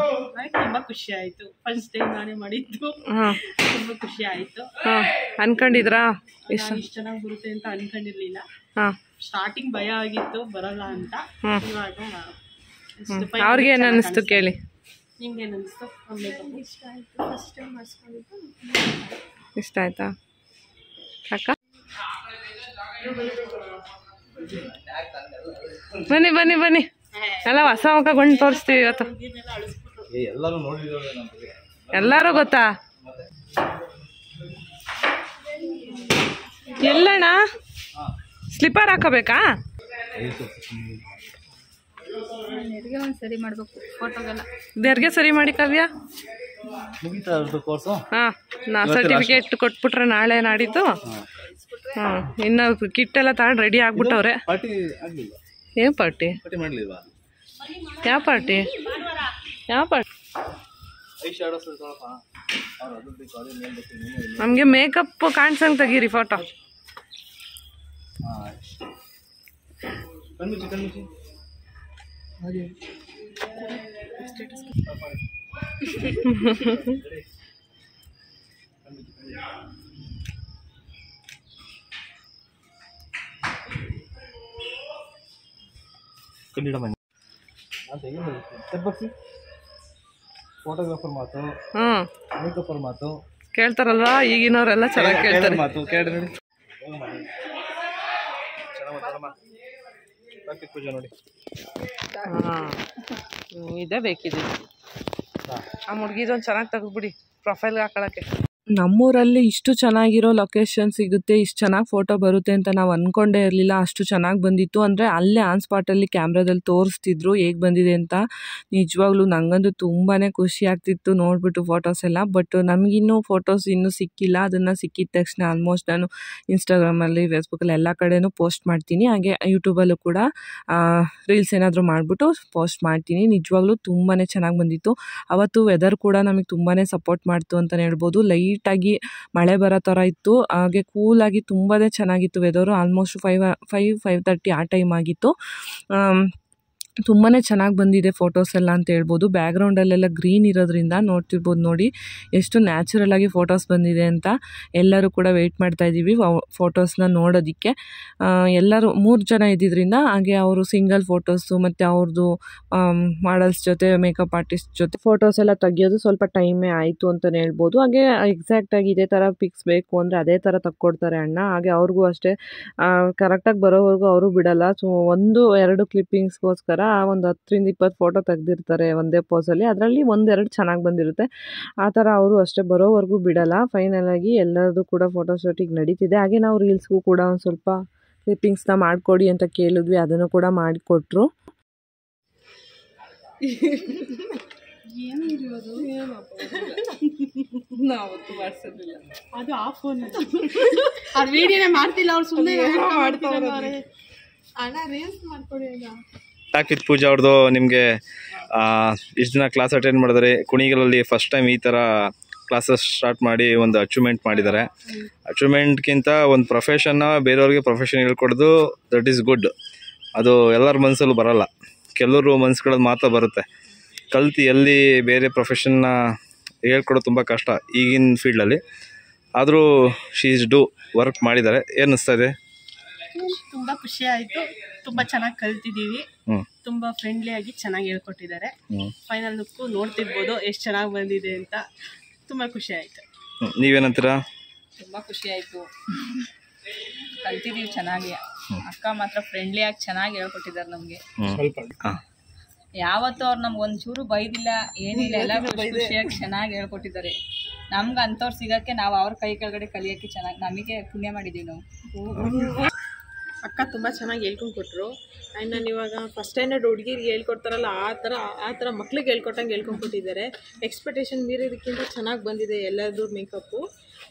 ತುಂಬಾ ಖುಷಿ ಆಯ್ತು. ಫಸ್ಟ್ ಟೈಮ್ ನಾನೇ ಮಾಡಿದ್ದು. ತುಂಬಾ ಖುಷಿ ಆಯ್ತು. ಅನ್ಕೊಂಡಿದ್ರಾ ಇಷ್ಟು ಚೆನ್ನಾಗಿ ಬರುತ್ತೆ ಅಂತ ಅನ್ಕೊಂಡಿರ್ಲಿಲ್ಲ. ಸ್ಟಾರ್ಟಿಂಗ್ ಭಯ ಆಗಿತ್ತು ಬರಲ್ಲ ಅಂತ. ಇವಾಗ ಅವ್ರಿಗೆ ಏನು ಅನ್ನಿಸ್ತು ಕೇಳಿ? ನಿಮ್ಗೇನು ಅನಿಸ್ತು? ಇಷ್ಟ ಆಯ್ತು. ಫಸ್ಟ್ ಟೈಮ್ ಮಾಡಿಸ್ಕೊಂಡಿದ್ದು. ಇಷ್ಟ ಆಯ್ತಾ ಅಕ್ಕ? ಬನ್ನಿ ಬನ್ನಿ ಬನ್ನಿ, ಎಲ್ಲ ಹೊಸ ಮುಖ ಗೊಂಡು ತೋರಿಸ್ತೀವಿ ಇವತ್ತು. ಎಲ್ಲರೂ ಗೊತ್ತಾ? ಎಲ್ಲಣ್ಣ ಸ್ಲಿಪ್ಪರ್ ಹಾಕೋಬೇಕಾ? ಸರಿ ಮಾಡ್ಬೇಕು ಫೋಟೋಗೆಲ್ಲ. ದೇರ್ಗೆ ಸರಿ ಮಾಡಿ ಕಾವ್ಯ. ಹಾಂ, ಸರ್ಟಿಫಿಕೇಟ್ ಕೊಟ್ಬಿಟ್ರೆ ನಾಳೆ ನಾಡಿದ್ದು. ಹಾಂ, ಇನ್ನು ಕಿಟ್ ಎಲ್ಲ ತಗೊಂಡು ರೆಡಿ ಆಗ್ಬಿಟ್ಟವ್ರೆ. ಏನು ಪಾರ್ಟಿ? ಯಾವ ಪಾರ್ಟಿ? ನಮಗೆ ಮೇಕಪ್ ಕಾಣಿಸಂಗೆ ತೆಗೀರಿ ಫೋಟೋ. ಕನ್ನಡ ಮನೆ ಫೋಟೋಗ್ರಾಫರ್ ಮಾತು, ಮೇಕಪ್ಪರ್ ಮಾತು ಕೇಳ್ತಾರಲ್ವಾ ಈಗಿನವರೆಲ್ಲ ಚೆನ್ನಾಗಿ ಕೇಳ್ತಾರೆ. ಮಾತು ಕೇಳಿ ನೋಡಿ. ಪೂಜೆ ನೋಡಿ. ಇದೇ ಬೇಕಿದೆ. ಆ ಹುಡುಗಿದೊಂದು ಚೆನ್ನಾಗಿ ತೆಗೆದ್ಬಿಡಿ ಪ್ರೊಫೈಲ್ಗೆ ಹಾಕೊಳಕ್ಕೆ. ನಮ್ಮೂರಲ್ಲಿ ಇಷ್ಟು ಚೆನ್ನಾಗಿರೋ ಲೊಕೇಶನ್ ಸಿಗುತ್ತೆ, ಇಷ್ಟು ಚೆನ್ನಾಗಿ ಫೋಟೋ ಬರುತ್ತೆ ಅಂತ ನಾವು ಅಂದ್ಕೊಂಡೇ ಇರಲಿಲ್ಲ. ಅಷ್ಟು ಚೆನ್ನಾಗಿ ಬಂದಿತ್ತು. ಅಂದರೆ ಅಲ್ಲೇ ಆನ್ ಸ್ಪಾಟಲ್ಲಿ ಕ್ಯಾಮ್ರಾದಲ್ಲಿ ತೋರಿಸ್ತಿದ್ರು ಹೇಗೆ ಬಂದಿದೆ ಅಂತ. ನಿಜವಾಗ್ಲೂ ನನಗಂತೂ ತುಂಬಾ ಖುಷಿ ಆಗ್ತಿತ್ತು ನೋಡಿಬಿಟ್ಟು ಫೋಟೋಸ್ ಎಲ್ಲ. ಬಟ್ ನಮಗಿನ್ನೂ ಫೋಟೋಸ್ ಇನ್ನೂ ಸಿಕ್ಕಿಲ್ಲ. ಅದನ್ನು ಸಿಕ್ಕಿದ ತಕ್ಷಣ ಆಲ್ಮೋಸ್ಟ್ ನಾನು ಇನ್ಸ್ಟಾಗ್ರಾಮಲ್ಲಿ, ಫೇಸ್ಬುಕ್ಕಲ್ಲಿ ಎಲ್ಲ ಕಡೆನೂ ಪೋಸ್ಟ್ ಮಾಡ್ತೀನಿ. ಹಾಗೆ ಯೂಟ್ಯೂಬಲ್ಲೂ ಕೂಡ ರೀಲ್ಸ್ ಏನಾದರೂ ಮಾಡಿಬಿಟ್ಟು ಪೋಸ್ಟ್ ಮಾಡ್ತೀನಿ. ನಿಜವಾಗ್ಲೂ ತುಂಬಾ ಚೆನ್ನಾಗಿ ಬಂದಿತ್ತು. ಅವತ್ತು ವೆದರ್ ಕೂಡ ನಮಗೆ ತುಂಬಾ ಸಪೋರ್ಟ್ ಮಾಡ್ತು ಅಂತಲೇ ಹೇಳ್ಬೋದು. ಲೈಟಾಗಿ ಮಳೆ ಬರೋ ಥರ ಇತ್ತು. ಹಾಗೆ ಕೂಲಾಗಿ ತುಂಬಾ ಚೆನ್ನಾಗಿತ್ತು ವೆದರು. ಆಲ್ಮೋಸ್ಟ್ 5:30 ಆ ಟೈಮ್ ಆಗಿತ್ತು. ತುಂಬಾ ಚೆನ್ನಾಗಿ ಬಂದಿದೆ ಫೋಟೋಸ್ ಎಲ್ಲ ಅಂತ ಹೇಳ್ಬೋದು. ಬ್ಯಾಕ್ಗ್ರೌಂಡಲ್ಲೆಲ್ಲ ಗ್ರೀನ್ ಇರೋದ್ರಿಂದ ನೋಡ್ತಿರ್ಬೋದು ನೋಡಿ ಎಷ್ಟು ನ್ಯಾಚುರಲ್ ಆಗಿ ಫೋಟೋಸ್ ಬಂದಿದೆ ಅಂತ. ಎಲ್ಲರೂ ಕೂಡ ವೆಯ್ಟ್ ಮಾಡ್ತಾ ಇದ್ದೀವಿ ಫೋಟೋಸ್ನ ನೋಡೋದಕ್ಕೆ. ಎಲ್ಲರೂ 3 ಜನ ಇದ್ದಿದ್ದರಿಂದ ಹಾಗೆ ಅವರು ಸಿಂಗಲ್ ಫೋಟೋಸು ಮತ್ತು ಅವ್ರದ್ದು ಮಾಡಲ್ಸ್ ಜೊತೆ, ಮೇಕಪ್ ಆರ್ಟಿಸ್ಟ್ ಜೊತೆ ಫೋಟೋಸ್ ಎಲ್ಲ ತೆಗಿಯೋದು ಸ್ವಲ್ಪ ಟೈಮೇ ಆಯಿತು ಅಂತಲೇ ಹೇಳ್ಬೋದು. ಹಾಗೆ ಎಕ್ಸಾಕ್ಟಾಗಿ ಇದೇ ಥರ ಪಿಕ್ಸ್ ಬೇಕು ಅಂದರೆ ಅದೇ ಥರ ತಕ್ಕೊಡ್ತಾರೆ ಅಣ್ಣ. ಹಾಗೆ ಅವ್ರಿಗೂ ಅಷ್ಟೇ ಕರೆಕ್ಟಾಗಿ ಬರೋವರೆಗೂ ಅವರು ಬಿಡಲ್ಲ. ಸೊ 1-2 ಕ್ಲಿಪ್ಪಿಂಗ್ಸ್ಗೋಸ್ಕರ ಒಂದು 10-20 ಫೋಟೋ ತೆಗೆದಿರ್ತಾರೆ ಒಂದೇ ಪೋಸಲ್ಲಿ. ಅದರಲ್ಲಿ 1-2 ಚೆನ್ನಾಗಿ ಬಂದಿರುತ್ತೆ. ಆ ಥರ ಅವರು ಅಷ್ಟೇ ಬರೋವರೆಗೂ ಬಿಡಲ್ಲ. ಫೈನಲಾಗಿ ಎಲ್ಲರದು ಕೂಡ ಫೋಟೋ ಶೂಟಿಂಗ್ ನಡೀತಿದೆ. ಹಾಗೆ ನಾವು ರೀಲ್ಸ್ಗೂ ಕೂಡ ಒಂದು ಸ್ವಲ್ಪ ಕ್ಲಿಪ್ಪಿಂಗ್ಸ್ನ ಮಾಡಿಕೊಡಿ ಅಂತ ಕೇಳಿದ್ವಿ. ಅದನ್ನು ಕೂಡ ಮಾಡಿಕೊಟ್ರು. ಅದು ಆ ಫೋನ್ ಅದು ವಿಡಿಯೋನೇ ಮಾಡ್ತಿಲ್ಲ ಅವ್ರು ಸುಮ್ಮನೆ ಅಣ್ಣ ರೀಲ್ಸ್ ಮಾಡ್ಕೊಡಿ ಈಗ. ಟಾಕ್ ವಿತ್ ಪೂಜಾ ಅವ್ರದ್ದು ನಿಮಗೆ ಇಷ್ಟು ದಿನ ಕ್ಲಾಸ್ ಅಟೆಂಡ್ ಮಾಡಿದರೆ ಕುಣಿಗಲಲ್ಲಿ ಫಸ್ಟ್ ಟೈಮ್ ಈ ಥರ ಕ್ಲಾಸಸ್ ಸ್ಟಾರ್ಟ್ ಮಾಡಿ ಒಂದು ಅಚೀವ್ಮೆಂಟ್ ಮಾಡಿದ್ದಾರೆ. ಅಚೀವ್ಮೆಂಟ್ಗಿಂತ ಒಂದು ಪ್ರೊಫೆಷನ್ನ ಬೇರೆಯವ್ರಿಗೆ ಪ್ರೊಫೆಷನ್ ಹೇಳ್ಕೊಡೋದು ದಟ್ ಈಸ್ ಗುಡ್. ಅದು ಎಲ್ಲರ ಮನಸ್ಸಲ್ಲೂ ಬರೋಲ್ಲ, ಕೆಲವರು ಮನಸ್ಸುಗಳಲ್ಲಿ ಮಾತ್ರ ಬರುತ್ತೆ. ಕಲ್ತು ಎಲ್ಲಿ ಬೇರೆ ಪ್ರೊಫೆಷನ್ನ ಹೇಳ್ಕೊಡೋದು ತುಂಬ ಕಷ್ಟ ಈಗಿನ ಫೀಲ್ಡಲ್ಲಿ. ಆದರೂ ಶಿ ಈಸ್ ಡೂ ವರ್ಕ್ ಮಾಡಿದ್ದಾರೆ. ಏನು ಅನಿಸ್ತಾ ಇದೆ? ತುಂಬ ಖುಷಿ ಆಯಿತು. ತುಂಬ ಚೆನ್ನಾಗಿ ಕಲ್ತಿದ್ದೀವಿ. ತುಂಬ ಫ್ರೆಂಡ್ಲಿ ಆಗಿ ಚೆನ್ನಾಗಿ ಹೇಳ್ಕೊಟ್ಟಿದ್ದಾರೆ. ಫೈನಲ್ ಲುಕ್ಕು ನೋಡ್ತಿರ್ಬೋದು ಎಷ್ಟು ಚೆನ್ನಾಗಿ ಬಂದಿದೆ ಅಂತ. ತುಂಬ ಖುಷಿ ಆಯಿತು. ನೀವೇನಂತೀರಾ? ತುಂಬ ಖುಷಿ ಆಯಿತು, ಕಲ್ತಿದ್ದೀವಿ ಚೆನ್ನಾಗಿ. ಅಕ್ಕ ಮಾತ್ರ ಫ್ರೆಂಡ್ಲಿಯಾಗಿ ಚೆನ್ನಾಗಿ ಹೇಳ್ಕೊಟ್ಟಿದ್ದಾರೆ ನಮಗೆ. ಯಾವತ್ತೂ ಅವ್ರು ನಮ್ಗೆ ಒಂಚೂರು ಬೈದಿಲ್ಲ, ಏನಿಲ್ಲ, ಎಲ್ಲ ಖುಷಿಯಾಗಿ ಚೆನ್ನಾಗಿ ಹೇಳ್ಕೊಟ್ಟಿದ್ದಾರೆ. ನಮ್ಗೆ ಅಂಥವ್ರು ಸಿಗೋಕ್ಕೆ ನಾವು ಅವ್ರ ಕೈ ಕೆಳಗಡೆ ಕಲಿಯೋಕ್ಕೆ ಚೆನ್ನಾಗಿ ನಮಗೆ ಪುಣ್ಯ ಮಾಡಿದ್ದೀವಿ ನಾವು. ಅಕ್ಕ ತುಂಬ ಚೆನ್ನಾಗಿ ಹೇಳ್ಕೊಂಡು ಕೊಟ್ಟರು. ಆ್ಯಂಡ್ ನಾನು ಇವಾಗ ಫಸ್ಟ್ ಸ್ಟ್ಯಾಂಡರ್ಡ್ ಹುಡುಗಿರಿಗೆ ಹೇಳ್ಕೊಡ್ತಾರಲ್ಲ ಆ ಥರ ಮಕ್ಳಿಗೆ ಹೇಳ್ಕೊಟ್ಟಂಗೆ ಹೇಳ್ಕೊಂಡು ಕೊಟ್ಟಿದ್ದಾರೆ. ಎಕ್ಸ್ಪೆಕ್ಟೇಷನ್ ಮೀರಿದಕ್ಕಿಂತ ಚೆನ್ನಾಗಿ ಬಂದಿದೆ ಎಲ್ಲರದ್ದು ಮೇಕಪ್ಪು.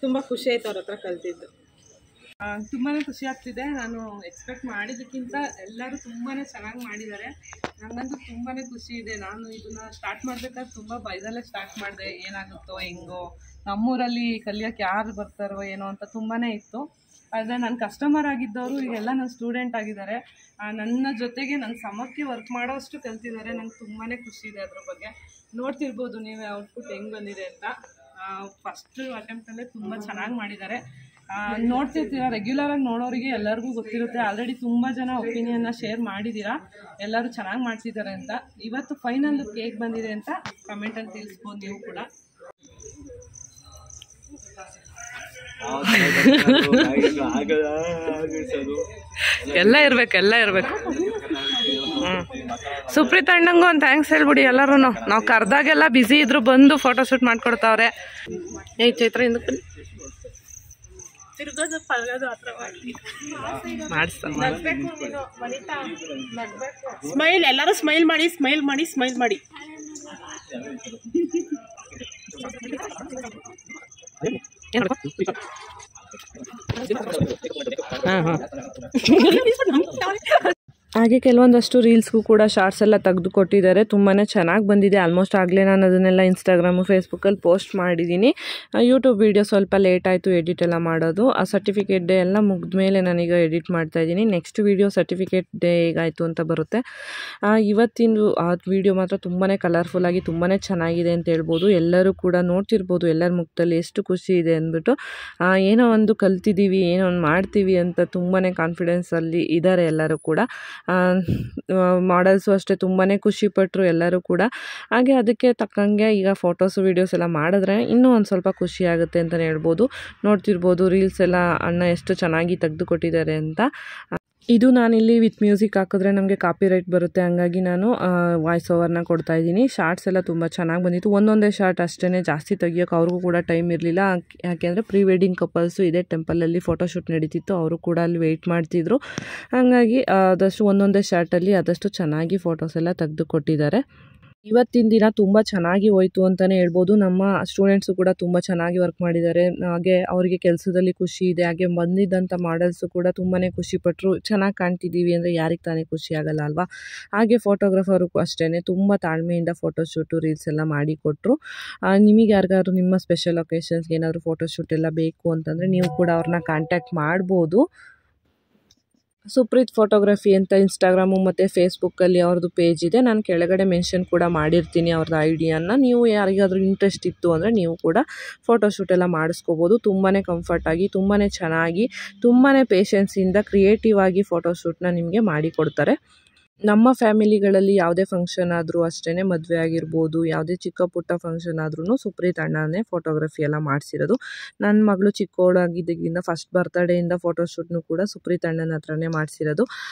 ತುಂಬ ಖುಷಿ ಆಯ್ತು ಅವ್ರ ಹತ್ರ ಕಲ್ತಿದ್ದು. ತುಂಬಾ ಖುಷಿ ಆಗ್ತಿದೆ. ನಾನು ಎಕ್ಸ್ಪೆಕ್ಟ್ ಮಾಡಿದ್ದಕ್ಕಿಂತ ಎಲ್ಲರೂ ತುಂಬಾ ಚೆನ್ನಾಗಿ ಮಾಡಿದ್ದಾರೆ. ನನಗಂತೂ ತುಂಬಾ ಖುಷಿ ಇದೆ. ನಾನು ಇದನ್ನು ಸ್ಟಾರ್ಟ್ ಮಾಡಬೇಕಾದ್ರೆ ತುಂಬ ಭಯದಲ್ಲೇ ಸ್ಟಾರ್ಟ್ ಮಾಡಿದೆ. ಏನಾಗುತ್ತೋ ಹೆಂಗೋ, ನಮ್ಮೂರಲ್ಲಿ ಕಲಿಯೋಕ್ಕೆ ಯಾರು ಬರ್ತಾರೋ ಏನೋ ಅಂತ ತುಂಬಾ ಇತ್ತು. ಆದರೆ ನನ್ನ ಕಸ್ಟಮರ್ ಆಗಿದ್ದವರು ಈಗೆಲ್ಲ ನನ್ನ ಸ್ಟೂಡೆಂಟ್ ಆಗಿದ್ದಾರೆ. ನನ್ನ ಜೊತೆಗೆ ನನ್ನ ಸಮಕ್ಕೆ ವರ್ಕ್ ಮಾಡೋಷ್ಟು ಕಲ್ತಿದ್ದಾರೆ. ನಂಗೆ ತುಂಬಾ ಖುಷಿ ಇದೆ ಅದ್ರ ಬಗ್ಗೆ. ನೋಡ್ತಿರ್ಬೋದು ನೀವೇ ಔಟ್ಪುಟ್ ಹೆಂಗೆ ಬಂದಿದೆ ಅಂತ. ಫಸ್ಟ್ ಅಟೆಂಪ್ಟಲ್ಲೇ ತುಂಬ ಚೆನ್ನಾಗಿ ಮಾಡಿದ್ದಾರೆ. ನೋಡ್ತಿರ್ತೀರ, ರೆಗ್ಯುಲರಾಗಿ ನೋಡೋರಿಗೆ ಎಲ್ಲರಿಗೂ ಗೊತ್ತಿರುತ್ತೆ. ಆಲ್ರೆಡಿ ತುಂಬ ಜನ ಒಪಿನಿಯನ್ನ ಶೇರ್ ಮಾಡಿದ್ದೀರಾ, ಎಲ್ಲರೂ ಚೆನ್ನಾಗಿ ಮಾಡ್ತಿದ್ದಾರೆ ಅಂತ. ಇವತ್ತು ಫೈನಲ್ ಹೇಗೆ ಬಂದಿದೆ ಅಂತ ಕಮೆಂಟಲ್ಲಿ ತಿಳಿಸ್ಬೋದು ನೀವು ಕೂಡ. ಎಲ್ಲ ಇರಬೇಕು. ಸುಪ್ರೀತ್ ಅಣ್ಣಂಗೂ ಒಂದು ಥ್ಯಾಂಕ್ಸ್ ಹೇಳ್ಬಿಡಿ ಎಲ್ಲರೂ. ನಾವು ಕರೆದಾಗೆಲ್ಲ ಬ್ಯುಸಿ ಇದ್ರು, ಬಂದು ಫೋಟೋಶೂಟ್ ಮಾಡ್ಕೊಡ್ತಾವ್ರೆ. ಚೈತ್ರ ಹಿಂದಕ್ಕೆ ತಿರ್ಗೋದು ಪಲ್ಗೋದು ಆ ಥರ ಸ್ಮೈಲ್, ಎಲ್ಲರೂ ಸ್ಮೈಲ್ ಮಾಡಿ. ಹಾಗೆ ಕೆಲವೊಂದಷ್ಟು ರೀಲ್ಸ್ಗೂ ಕೂಡ ಶಾರ್ಟ್ಸ್ ಎಲ್ಲ ತೆಗೆದು ಕೊಟ್ಟಿದ್ದಾರೆ. ತುಂಬಾ ಚೆನ್ನಾಗಿ ಬಂದಿದೆ. ಆಲ್ಮೋಸ್ಟ್ ಆಗಲೇ ನಾನು ಅದನ್ನೆಲ್ಲ ಇನ್ಸ್ಟಾಗ್ರಾಮು, ಫೇಸ್ಬುಕ್ಕಲ್ಲಿ ಪೋಸ್ಟ್ ಮಾಡಿದ್ದೀನಿ. ಯೂಟ್ಯೂಬ್ ವೀಡಿಯೋ ಸ್ವಲ್ಪ ಲೇಟ್ ಆಯಿತು ಎಡಿಟ್ ಎಲ್ಲ ಮಾಡೋದು. ಆ ಸರ್ಟಿಫಿಕೇಟ್ ಡೇ ಎಲ್ಲ ಮುಗಿದ ಮೇಲೆ ನಾನೀಗ ಎಡಿಟ್ ಮಾಡ್ತಾಯಿದ್ದೀನಿ. ನೆಕ್ಸ್ಟ್ ವೀಡಿಯೋ ಸರ್ಟಿಫಿಕೇಟ್ ಡೇ ಹೇಗಾಯಿತು ಅಂತ ಬರುತ್ತೆ. ಇವತ್ತಿನ ಆ ವೀಡಿಯೋ ಮಾತ್ರ ತುಂಬಾ ಕಲರ್ಫುಲ್ಲಾಗಿ ತುಂಬಾ ಚೆನ್ನಾಗಿದೆ ಅಂತ ಹೇಳ್ಬೋದು. ಎಲ್ಲರೂ ಕೂಡ ನೋಡ್ತಿರ್ಬೋದು ಎಲ್ಲರ ಮುಖದಲ್ಲಿ ಎಷ್ಟು ಖುಷಿ ಇದೆ ಅಂದ್ಬಿಟ್ಟು. ಏನೋ ಒಂದು ಕಲ್ತಿದ್ದೀವಿ, ಏನೋ ಒಂದು ಮಾಡ್ತೀವಿ ಅಂತ ತುಂಬಾ ಕಾನ್ಫಿಡೆನ್ಸಲ್ಲಿ ಇದ್ದಾರೆ ಎಲ್ಲರೂ ಕೂಡ. ಮಾಡಲ್ಸು ಅಷ್ಟೇ ತುಂಬಾ ಖುಷಿಪಟ್ಟರು ಎಲ್ಲರೂ ಕೂಡ. ಹಾಗೆ ಅದಕ್ಕೆ ತಕ್ಕಂಗೆ ಈಗ ಫೋಟೋಸು ವೀಡಿಯೋಸ್ ಎಲ್ಲ ಮಾಡಿದ್ರೆ ಇನ್ನೂ ಒಂದು ಸ್ವಲ್ಪ ಖುಷಿ ಆಗುತ್ತೆ ಅಂತಲೇ ಹೇಳ್ಬೋದು. ನೋಡ್ತಿರ್ಬೋದು ರೀಲ್ಸ್ ಎಲ್ಲ ಅಣ್ಣ ಎಷ್ಟು ಚೆನ್ನಾಗಿ ತೆಗೆದುಕೊಟ್ಟಿದ್ದಾರೆ ಅಂತ. ಇದು ನಾನಿಲ್ಲಿ ವಿತ್ ಮ್ಯೂಸಿಕ್ ಹಾಕಿದ್ರೆ ನಮಗೆ ಕಾಪಿರೈಟ್ ಬರುತ್ತೆ, ಹಂಗಾಗಿ ನಾನು ವಾಯ್ಸ್ ಓವರ್ನ ಕೊಡ್ತಾ ಇದ್ದೀನಿ. ಶಾರ್ಟ್ಸ್ ಎಲ್ಲ ತುಂಬ ಚೆನ್ನಾಗಿ ಬಂದಿತ್ತು. ಒಂದೊಂದೇ ಶಾರ್ಟ್ ಅಷ್ಟೇ, ಜಾಸ್ತಿ ತೆಗಿಯೋಕೆ ಅವ್ರಿಗೂ ಕೂಡ ಟೈಮ್ ಇರಲಿಲ್ಲ. ಯಾಕೆಂದರೆ ಪ್ರೀ ವೆಡ್ಡಿಂಗ್ ಕಪಲ್ಸು ಇದೇ ಟೆಂಪಲಲ್ಲಿ ಫೋಟೋಶೂಟ್ ನಡೀತಿತ್ತು, ಅವರು ಕೂಡ ಅಲ್ಲಿ ವೆಯ್ಟ್ ಮಾಡ್ತಿದ್ರು. ಹಾಗಾಗಿ ಆದಷ್ಟು ಒಂದೊಂದೇ ಶಾರ್ಟಲ್ಲಿ ಆದಷ್ಟು ಚೆನ್ನಾಗಿ ಫೋಟೋಸ್ ಎಲ್ಲ ತೆಗೆದು ಕೊಟ್ಟಿದ್ದಾರೆ. ಇವತ್ತಿನ ದಿನ ತುಂಬ ಚೆನ್ನಾಗಿ ಹೋಯಿತು ಅಂತಲೇ ಹೇಳ್ಬೋದು. ನಮ್ಮ ಸ್ಟೂಡೆಂಟ್ಸು ಕೂಡ ತುಂಬ ಚೆನ್ನಾಗಿ ವರ್ಕ್ ಮಾಡಿದ್ದಾರೆ. ಹಾಗೆ ಅವರಿಗೆ ಕೆಲಸದಲ್ಲಿ ಖುಷಿ ಇದೆ. ಹಾಗೆ ಬಂದಿದ್ದಂಥ ಮಾಡೆಲ್ಸು ಕೂಡ ತುಂಬಾ ಖುಷಿಪಟ್ಟರು. ಚೆನ್ನಾಗಿ ಕಾಣ್ತಿದ್ದೀವಿ ಅಂದರೆ ಯಾರಿಗೆ ತಾನೇ ಖುಷಿ ಆಗಲ್ಲ ಅಲ್ವಾ. ಹಾಗೆ ಫೋಟೋಗ್ರಾಫರು ಅಷ್ಟೇ ತುಂಬ ತಾಳ್ಮೆಯಿಂದ ಫೋಟೋಶೂಟು ರೀಲ್ಸ್ ಎಲ್ಲ ಮಾಡಿಕೊಟ್ರು. ನಿಮಗೆ ಯಾರಿಗಾದ್ರು ನಿಮ್ಮ ಸ್ಪೆಷಲ್ ಒಕೇಶನ್ಸ್ಗೆ ಏನಾದರೂ ಫೋಟೋಶೂಟ್ ಎಲ್ಲ ಬೇಕು ಅಂತಂದರೆ ನೀವು ಕೂಡ ಅವ್ರನ್ನ ಕಾಂಟ್ಯಾಕ್ಟ್ ಮಾಡ್ಬೋದು. ಸುಪ್ರೀತ್ ಫೋಟೋಗ್ರಫಿ ಅಂತ ಇನ್ಸ್ಟಾಗ್ರಾಮು ಮತ್ತು ಫೇಸ್ಬುಕ್ಕಲ್ಲಿ ಅವ್ರದ್ದು ಪೇಜ್ ಇದೆ. ನಾನು ಕೆಳಗಡೆ ಮೆನ್ಷನ್ ಕೂಡ ಮಾಡಿರ್ತೀನಿ ಅವ್ರದ್ದು ಐಡಿಯನ್ನು. ನೀವು ಯಾರಿಗಾದ್ರೂ ಇಂಟ್ರೆಸ್ಟ್ ಇತ್ತು ಅಂದರೆ ನೀವು ಕೂಡ ಫೋಟೋಶೂಟ್ ಎಲ್ಲ ಮಾಡಿಸ್ಕೋಬೋದು. ತುಂಬಾ ಕಂಫರ್ಟಾಗಿ, ತುಂಬಾ ಚೆನ್ನಾಗಿ, ತುಂಬಾ ಪೇಷನ್ಸಿಂದ ಕ್ರಿಯೇಟಿವ್ ಆಗಿ ಫೋಟೋಶೂಟ್ನ ನಿಮಗೆ ಮಾಡಿಕೊಡ್ತಾರೆ. ನಮ್ಮ ಫ್ಯಾಮಿಲಿಗಳಲ್ಲಿ ಯಾವುದೇ ಫಂಕ್ಷನ್ ಆದರೂ ಅಷ್ಟೇ, ಮದುವೆ ಆಗಿರ್ಬೋದು, ಯಾವುದೇ ಚಿಕ್ಕ ಪುಟ್ಟ ಫಂಕ್ಷನ್ ಆದ್ರೂ ಸುಪ್ರೀತ್ ಅಣ್ಣನೇ ಫೋಟೋಗ್ರಫಿ ಎಲ್ಲ ಮಾಡಿಸಿರೋದು. ನನ್ನ ಮಗಳು ಚಿಕ್ಕವಳಾಗಿದ್ದರಿಂದ ಫಸ್ಟ್ ಬರ್ತ್ಡೇಯಿಂದ ಫೋಟೋಶೂಟ್ನು ಕೂಡ ಸುಪ್ರೀತ್ ಅಣ್ಣನ ಹತ್ರನೇ ಮಾಡಿಸಿರೋದು.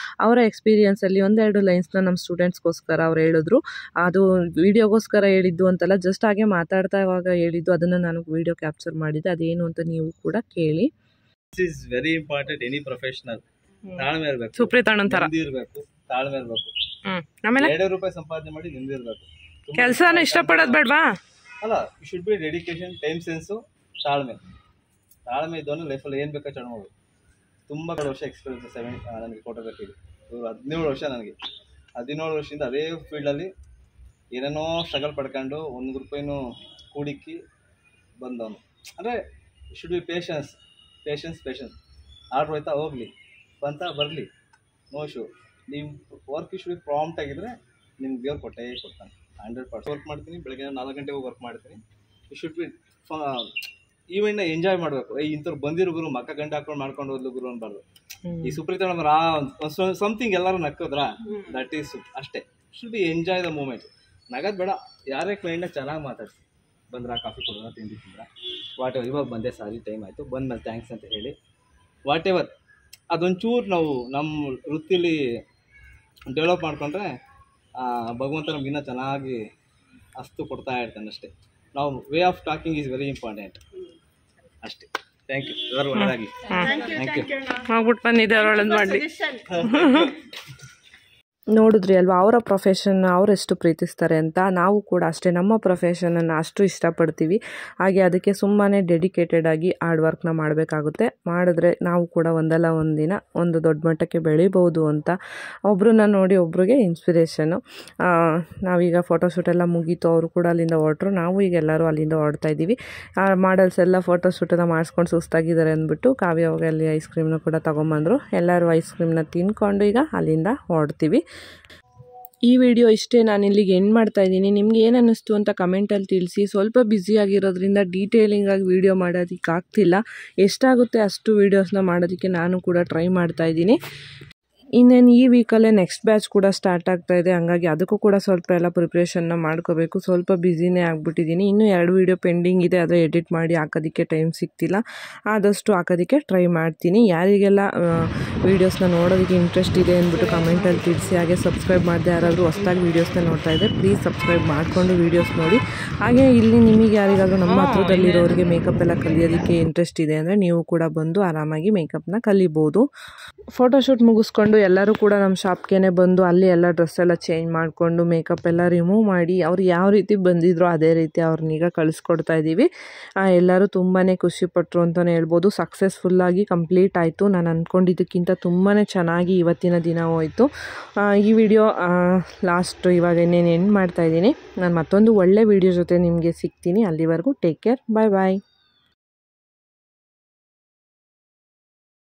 ಅವರ ಎಕ್ಸ್ಪೀರಿಯನ್ಸಲ್ಲಿ ಒಂದೆರಡು ಲೈನ್ಸ್ನ ನಮ್ಮ ಸ್ಟೂಡೆಂಟ್ಸ್ಗೋಸ್ಕರ ಅವ್ರು ಹೇಳಿದ್ರು. ಅದು ವೀಡಿಯೋಗೋಸ್ಕರ ಹೇಳಿದ್ದು ಅಂತಲ್ಲ, ಜಸ್ಟ್ ಹಾಗೆ ಮಾತಾಡ್ತಾ ಇವಾಗ ಹೇಳಿದ್ದು, ಅದನ್ನು ನಾನು ವೀಡಿಯೋ ಕ್ಯಾಪ್ಚರ್ ಮಾಡಿದ್ದೆ. ಅದೇನು ಅಂತ ನೀವು ಕೂಡ ಕೇಳಿ. This is very important. Any professional ತಾಳ್ಮೆ ಇರಬೇಕು, ಸುಪ್ರೀತ್ ಅಣ್ಣನ ಥರ ಇರಬೇಕು, ತಾಳ್ಮೆ ಇರಬೇಕು. ಆಮೇಲೆ ₹2 ಸಂಪಾದನೆ ಮಾಡಿ ನಿಮ್ದು ಇರಬೇಕು. ಕೆಲಸನ ಇಷ್ಟಪಡೋದು ಬೇಡವಾ? ಅಲ್ಲ, you should be dedication, time sense, ತಾಳ್ಮೆ ತಾಳ್ಮೆ ಇದ್ದವನು ಲೈಫಲ್ಲಿ ಏನು ಬೇಕಾ ಚಡ್ ಮಾಡ್ಬೋದು. ತುಂಬ ವರ್ಷ ಎಕ್ಸ್ಪೀರಿಯನ್ಸ್ ನನಗೆ ಫೋಟೋಗ್ರಫಿಗೆ. 17 ವರ್ಷ ನನಗೆ. 17 ವರ್ಷದಿಂದ ಅದೇ ಫೀಲ್ಡಲ್ಲಿ ಏನೇನೋ ಸ್ಟ್ರಗಲ್ ಪಡ್ಕೊಂಡು ₹1 ಕೂಡಿಕ್ಕಿ ಬಂದವನು. ಅಂದರೆ ಶುಡ್ ಬಿ ಪೇಷನ್ಸ್. ಆರ್ಡ್ರ್ ಹೋಯ್ತಾ ಹೋಗಲಿ, ಬಂತ ಬರಲಿ, ನೋ ಶೂ. ನೀವು ವರ್ಕ್ ಶುಡ್ ಬಿ ಪ್ರಾಂಪ್ಟ್ ಆಗಿದ್ದರೆ ನಿಮ್ಗೆ ದೇವ್ರು ಕೊಟ್ಟೇ ಕೊಡ್ತಾನೆ. 100% ವರ್ಕ್ ಮಾಡ್ತೀನಿ. ಬೆಳಗ್ಗೆ 4 ಗಂಟೆಗೆ ವರ್ಕ್ ಮಾಡ್ತೀನಿ. ಯು ಶುಡ್ ಬಿ ಈವೆಂಟ್ನ ಎಂಜಾಯ್ ಮಾಡಬೇಕು. ಇಂಥವ್ರು ಬಂದಿರೋ ಗುರು ಮಕ್ಕ ಗಂಟೆ ಹಾಕೊಂಡು ಮಾಡ್ಕೊಂಡು ಹೋದ್ಲು ಗುರು ಅನ್ಬಾರ್ದು. ಈ ಸುಪ್ರೀತ್ ಸಮಥಿಂಗ್ ಎಲ್ಲರೂ ನಕ್ಕೋದ್ರಾ, ದಟ್ ಈಸ್ ಅಷ್ಟೇ. Should be enjoy the moment. ನಗದು ಬೇಡ. ಯಾರೇ ಕ್ಲೈಂಟ್ನ ಚೆನ್ನಾಗಿ ಮಾತಾಡ್ಸಿ, ಬಂದ್ರ ಕಾಫಿ ಕೊಡೋಣ, ತಿಂಡಿ ತಿಂದ್ರ, ವಾಟ್ ಎವರ್, ಇವಾಗ ಬಂದೆ, ಸಾರಿ ಟೈಮ್ ಆಯಿತು, ಬಂದಮೇಲೆ ಥ್ಯಾಂಕ್ಸ್ ಅಂತ ಹೇಳಿ, ವಾಟ್ ಎವರ್ ಅದೊಂಚೂರು ನಾವು ನಮ್ಮ ವೃತ್ತಿಲಿ ಡೆವಲಪ್ ಮಾಡಿಕೊಂಡ್ರೆ ಭಗವಂತ ನಮ್ಗೆ ಇನ್ನೂ ಚೆನ್ನಾಗಿ ಅಸ್ತು ಕೊಡ್ತಾ ಇರ್ತಾನೆ ಅಷ್ಟೇ. ನಾವು way of talking is very important ಅಷ್ಟೇ. Thank you. ಎಲ್ಲರೂ ಒಳ್ಳೆಯದಾಗಿ. Thank you. ಹೋಗ್ಬಿಟ್ಟು ಬಂದಿದ್ದೆ, ಅವ್ರು ಒಳ್ಳೇದು ಮಾಡಲಿ. ನೋಡಿದ್ರಿ ಅಲ್ವಾ ಅವರ ಪ್ರೊಫೆಷನ್ ಅವರೆಷ್ಟು ಪ್ರೀತಿಸ್ತಾರೆ ಅಂತ. ನಾವು ಕೂಡ ಅಷ್ಟೇ ನಮ್ಮ ಪ್ರೊಫೆಷನನ್ನು ಅಷ್ಟು ಇಷ್ಟಪಡ್ತೀವಿ. ಹಾಗೆ ಅದಕ್ಕೆ ತುಂಬಾ ಡೆಡಿಕೇಟೆಡ್ ಆಗಿ ಹಾರ್ಡ್ ವರ್ಕ್ನ ಮಾಡಬೇಕಾಗುತ್ತೆ. ಮಾಡಿದ್ರೆ ನಾವು ಕೂಡ ಒಂದಲ್ಲ ಒಂದಿನ ಒಂದು ದೊಡ್ಡ ಮಟ್ಟಕ್ಕೆ ಬೆಳಿಬೋದು ಅಂತ. ಒಬ್ಬರನ್ನ ನೋಡಿ ಒಬ್ರಿಗೆ ಇನ್ಸ್ಪಿರೇಷನು. ನಾವೀಗ ಫೋಟೋಶೂಟ್ ಎಲ್ಲ ಮುಗೀತು, ಅವರು ಕೂಡ ಅಲ್ಲಿಂದ ಹೊರಟ್ರು. ನಾವು ಈಗ ಎಲ್ಲರೂ ಅಲ್ಲಿಂದ ಹೊರಡ್ತಾ ಇದ್ದೀವಿ. ಮಾಡೆಲ್ಸ್ ಎಲ್ಲ ಫೋಟೋಶೂಟನ್ನು ಮಾಡಿಸ್ಕೊಂಡು ಸುಸ್ತಾಗಿದ್ದಾರೆ ಅಂದ್ಬಿಟ್ಟು ಕಾವ್ಯ ಹೋಗಿ ಅಲ್ಲಿ ಐಸ್ ಕ್ರೀಮ್ನ ಕೂಡ ತೊಗೊಂಬಂದರು. ಎಲ್ಲರೂ ಐಸ್ ಕ್ರೀಮ್ನ ತಿನ್ಕೊಂಡು ಈಗ ಅಲ್ಲಿಂದ ಹೊರಡ್ತೀವಿ. ಈ ವಿಡಿಯೋ ಇಷ್ಟೇ, ನಾನು ಇಲ್ಲಿಗೆ ಎಂಡ್ ಮಾಡ್ತಾ ಇದ್ದೀನಿ. ನಿಮ್ಗೆ ಏನು ಅನ್ನಿಸ್ತು ಅಂತ ಕಮೆಂಟಲ್ಲಿ ತಿಳಿಸಿ. ಸ್ವಲ್ಪ ಬ್ಯುಸಿಯಾಗಿರೋದ್ರಿಂದ ಡೀಟೇಲಿಂಗಾಗಿ ವೀಡಿಯೋ ಮಾಡೋದಕ್ಕೆ ಆಗ್ತಿಲ್ಲ. ಎಷ್ಟಾಗುತ್ತೆ ಅಷ್ಟು ವೀಡಿಯೋಸ್ನ ಮಾಡೋದಕ್ಕೆ ನಾನು ಕೂಡ ಟ್ರೈ ಮಾಡ್ತಾ ಇದ್ದೀನಿ. ಇನ್ನೇನು ಈ ವೀಕಲ್ಲೇ ನೆಕ್ಸ್ಟ್ ಬ್ಯಾಚ್ ಕೂಡ ಸ್ಟಾರ್ಟ್ ಆಗ್ತಾ ಇದೆ. ಹಂಗಾಗಿ ಅದಕ್ಕೂ ಕೂಡ ಸ್ವಲ್ಪ ಎಲ್ಲ ಪ್ರಿಪ್ರೇಷನ್ನ ಮಾಡ್ಕೋಬೇಕು. ಸ್ವಲ್ಪ ಬ್ಯುಸಿನೇ ಆಗಿಬಿಟ್ಟಿದ್ದೀನಿ. ಇನ್ನೂ 2 ವೀಡಿಯೋ ಪೆಂಡಿಂಗ್ ಇದೆ, ಅದು ಎಡಿಟ್ ಮಾಡಿ ಹಾಕೋದಕ್ಕೆ ಟೈಮ್ ಸಿಗ್ತಿಲ್ಲ. ಆದಷ್ಟು ಹಾಕೋದಕ್ಕೆ ಟ್ರೈ ಮಾಡ್ತೀನಿ. ಯಾರಿಗೆಲ್ಲ ವೀಡಿಯೋಸ್ನ ನೋಡೋದಕ್ಕೆ ಇಂಟ್ರೆಸ್ಟ್ ಇದೆ ಅಂದ್ಬಿಟ್ಟು ಕಮೆಂಟಲ್ಲಿ ತಿಳಿಸಿ. ಹಾಗೆ ಸಬ್ಸ್ಕ್ರೈಬ್ ಮಾಡದೆ ಯಾರಾದರೂ ಹೊಸ್ದಾಗಿ ವೀಡಿಯೋಸ್ನ ನೋಡ್ತಾ ಇದ್ದರೆ ಪ್ಲೀಸ್ ಸಬ್ಸ್ಕ್ರೈಬ್ ಮಾಡಿಕೊಂಡು ವೀಡಿಯೋಸ್ ನೋಡಿ. ಹಾಗೆ ಇಲ್ಲಿ ನಿಮಗೆ ಯಾರಿಗಾದರೂ ನಮ್ಮ ಹತ್ರದಲ್ಲಿರೋರಿಗೆ ಮೇಕಪ್ ಎಲ್ಲ ಕಲಿಯೋದಕ್ಕೆ ಇಂಟ್ರೆಸ್ಟ್ ಇದೆ ಅಂದರೆ ನೀವು ಕೂಡ ಬಂದು ಆರಾಮಾಗಿ ಮೇಕಪ್ನ ಕಲಿಬೋದು. ಫೋಟೋಶೂಟ್ ಮುಗಿಸ್ಕೊಂಡು ಎಲ್ಲರೂ ಕೂಡ ನಮ್ಮ ಶಾಪ್ಗೆ ಬಂದು ಅಲ್ಲಿ ಎಲ್ಲ ಡ್ರೆಸ್ ಎಲ್ಲ ಚೇಂಜ್ ಮಾಡಿಕೊಂಡು ಮೇಕಪ್ ಎಲ್ಲ ರಿಮೂವ್ ಮಾಡಿ ಅವ್ರು ಯಾವ ರೀತಿ ಬಂದಿದ್ರೋ ಅದೇ ರೀತಿ ಅವ್ರನ್ನೀಗ ಕಳಿಸ್ಕೊಡ್ತಾ ಇದ್ದೀವಿ. ಎಲ್ಲರೂ ತುಂಬಾ ಖುಷಿಪಟ್ಟರು ಅಂತಲೇ ಹೇಳ್ಬೋದು. ಸಕ್ಸಸ್ಫುಲ್ಲಾಗಿ ಕಂಪ್ಲೀಟ್ ಆಯಿತು. ನಾನು ಅಂದ್ಕೊಂಡಿದ್ದಕ್ಕಿಂತ ತುಂಬಾ ಚೆನ್ನಾಗಿ ಇವತ್ತಿನ ದಿನ ಹೋಯಿತು. ಈ ವಿಡಿಯೋ ಲಾಸ್ಟ್ ಇವಾಗ ಇನ್ನೇನು ಎಂಡ್ ಮಾಡ್ತಾಯಿದ್ದೀನಿ. ನಾನು ಮತ್ತೊಂದು ಒಳ್ಳೆ ವಿಡಿಯೋ ಜೊತೆ ನಿಮಗೆ ಸಿಗ್ತೀನಿ. ಅಲ್ಲಿವರೆಗೂ ಟೇಕ್ ಕೇರ್, ಬಾಯ್ ಬಾಯ್.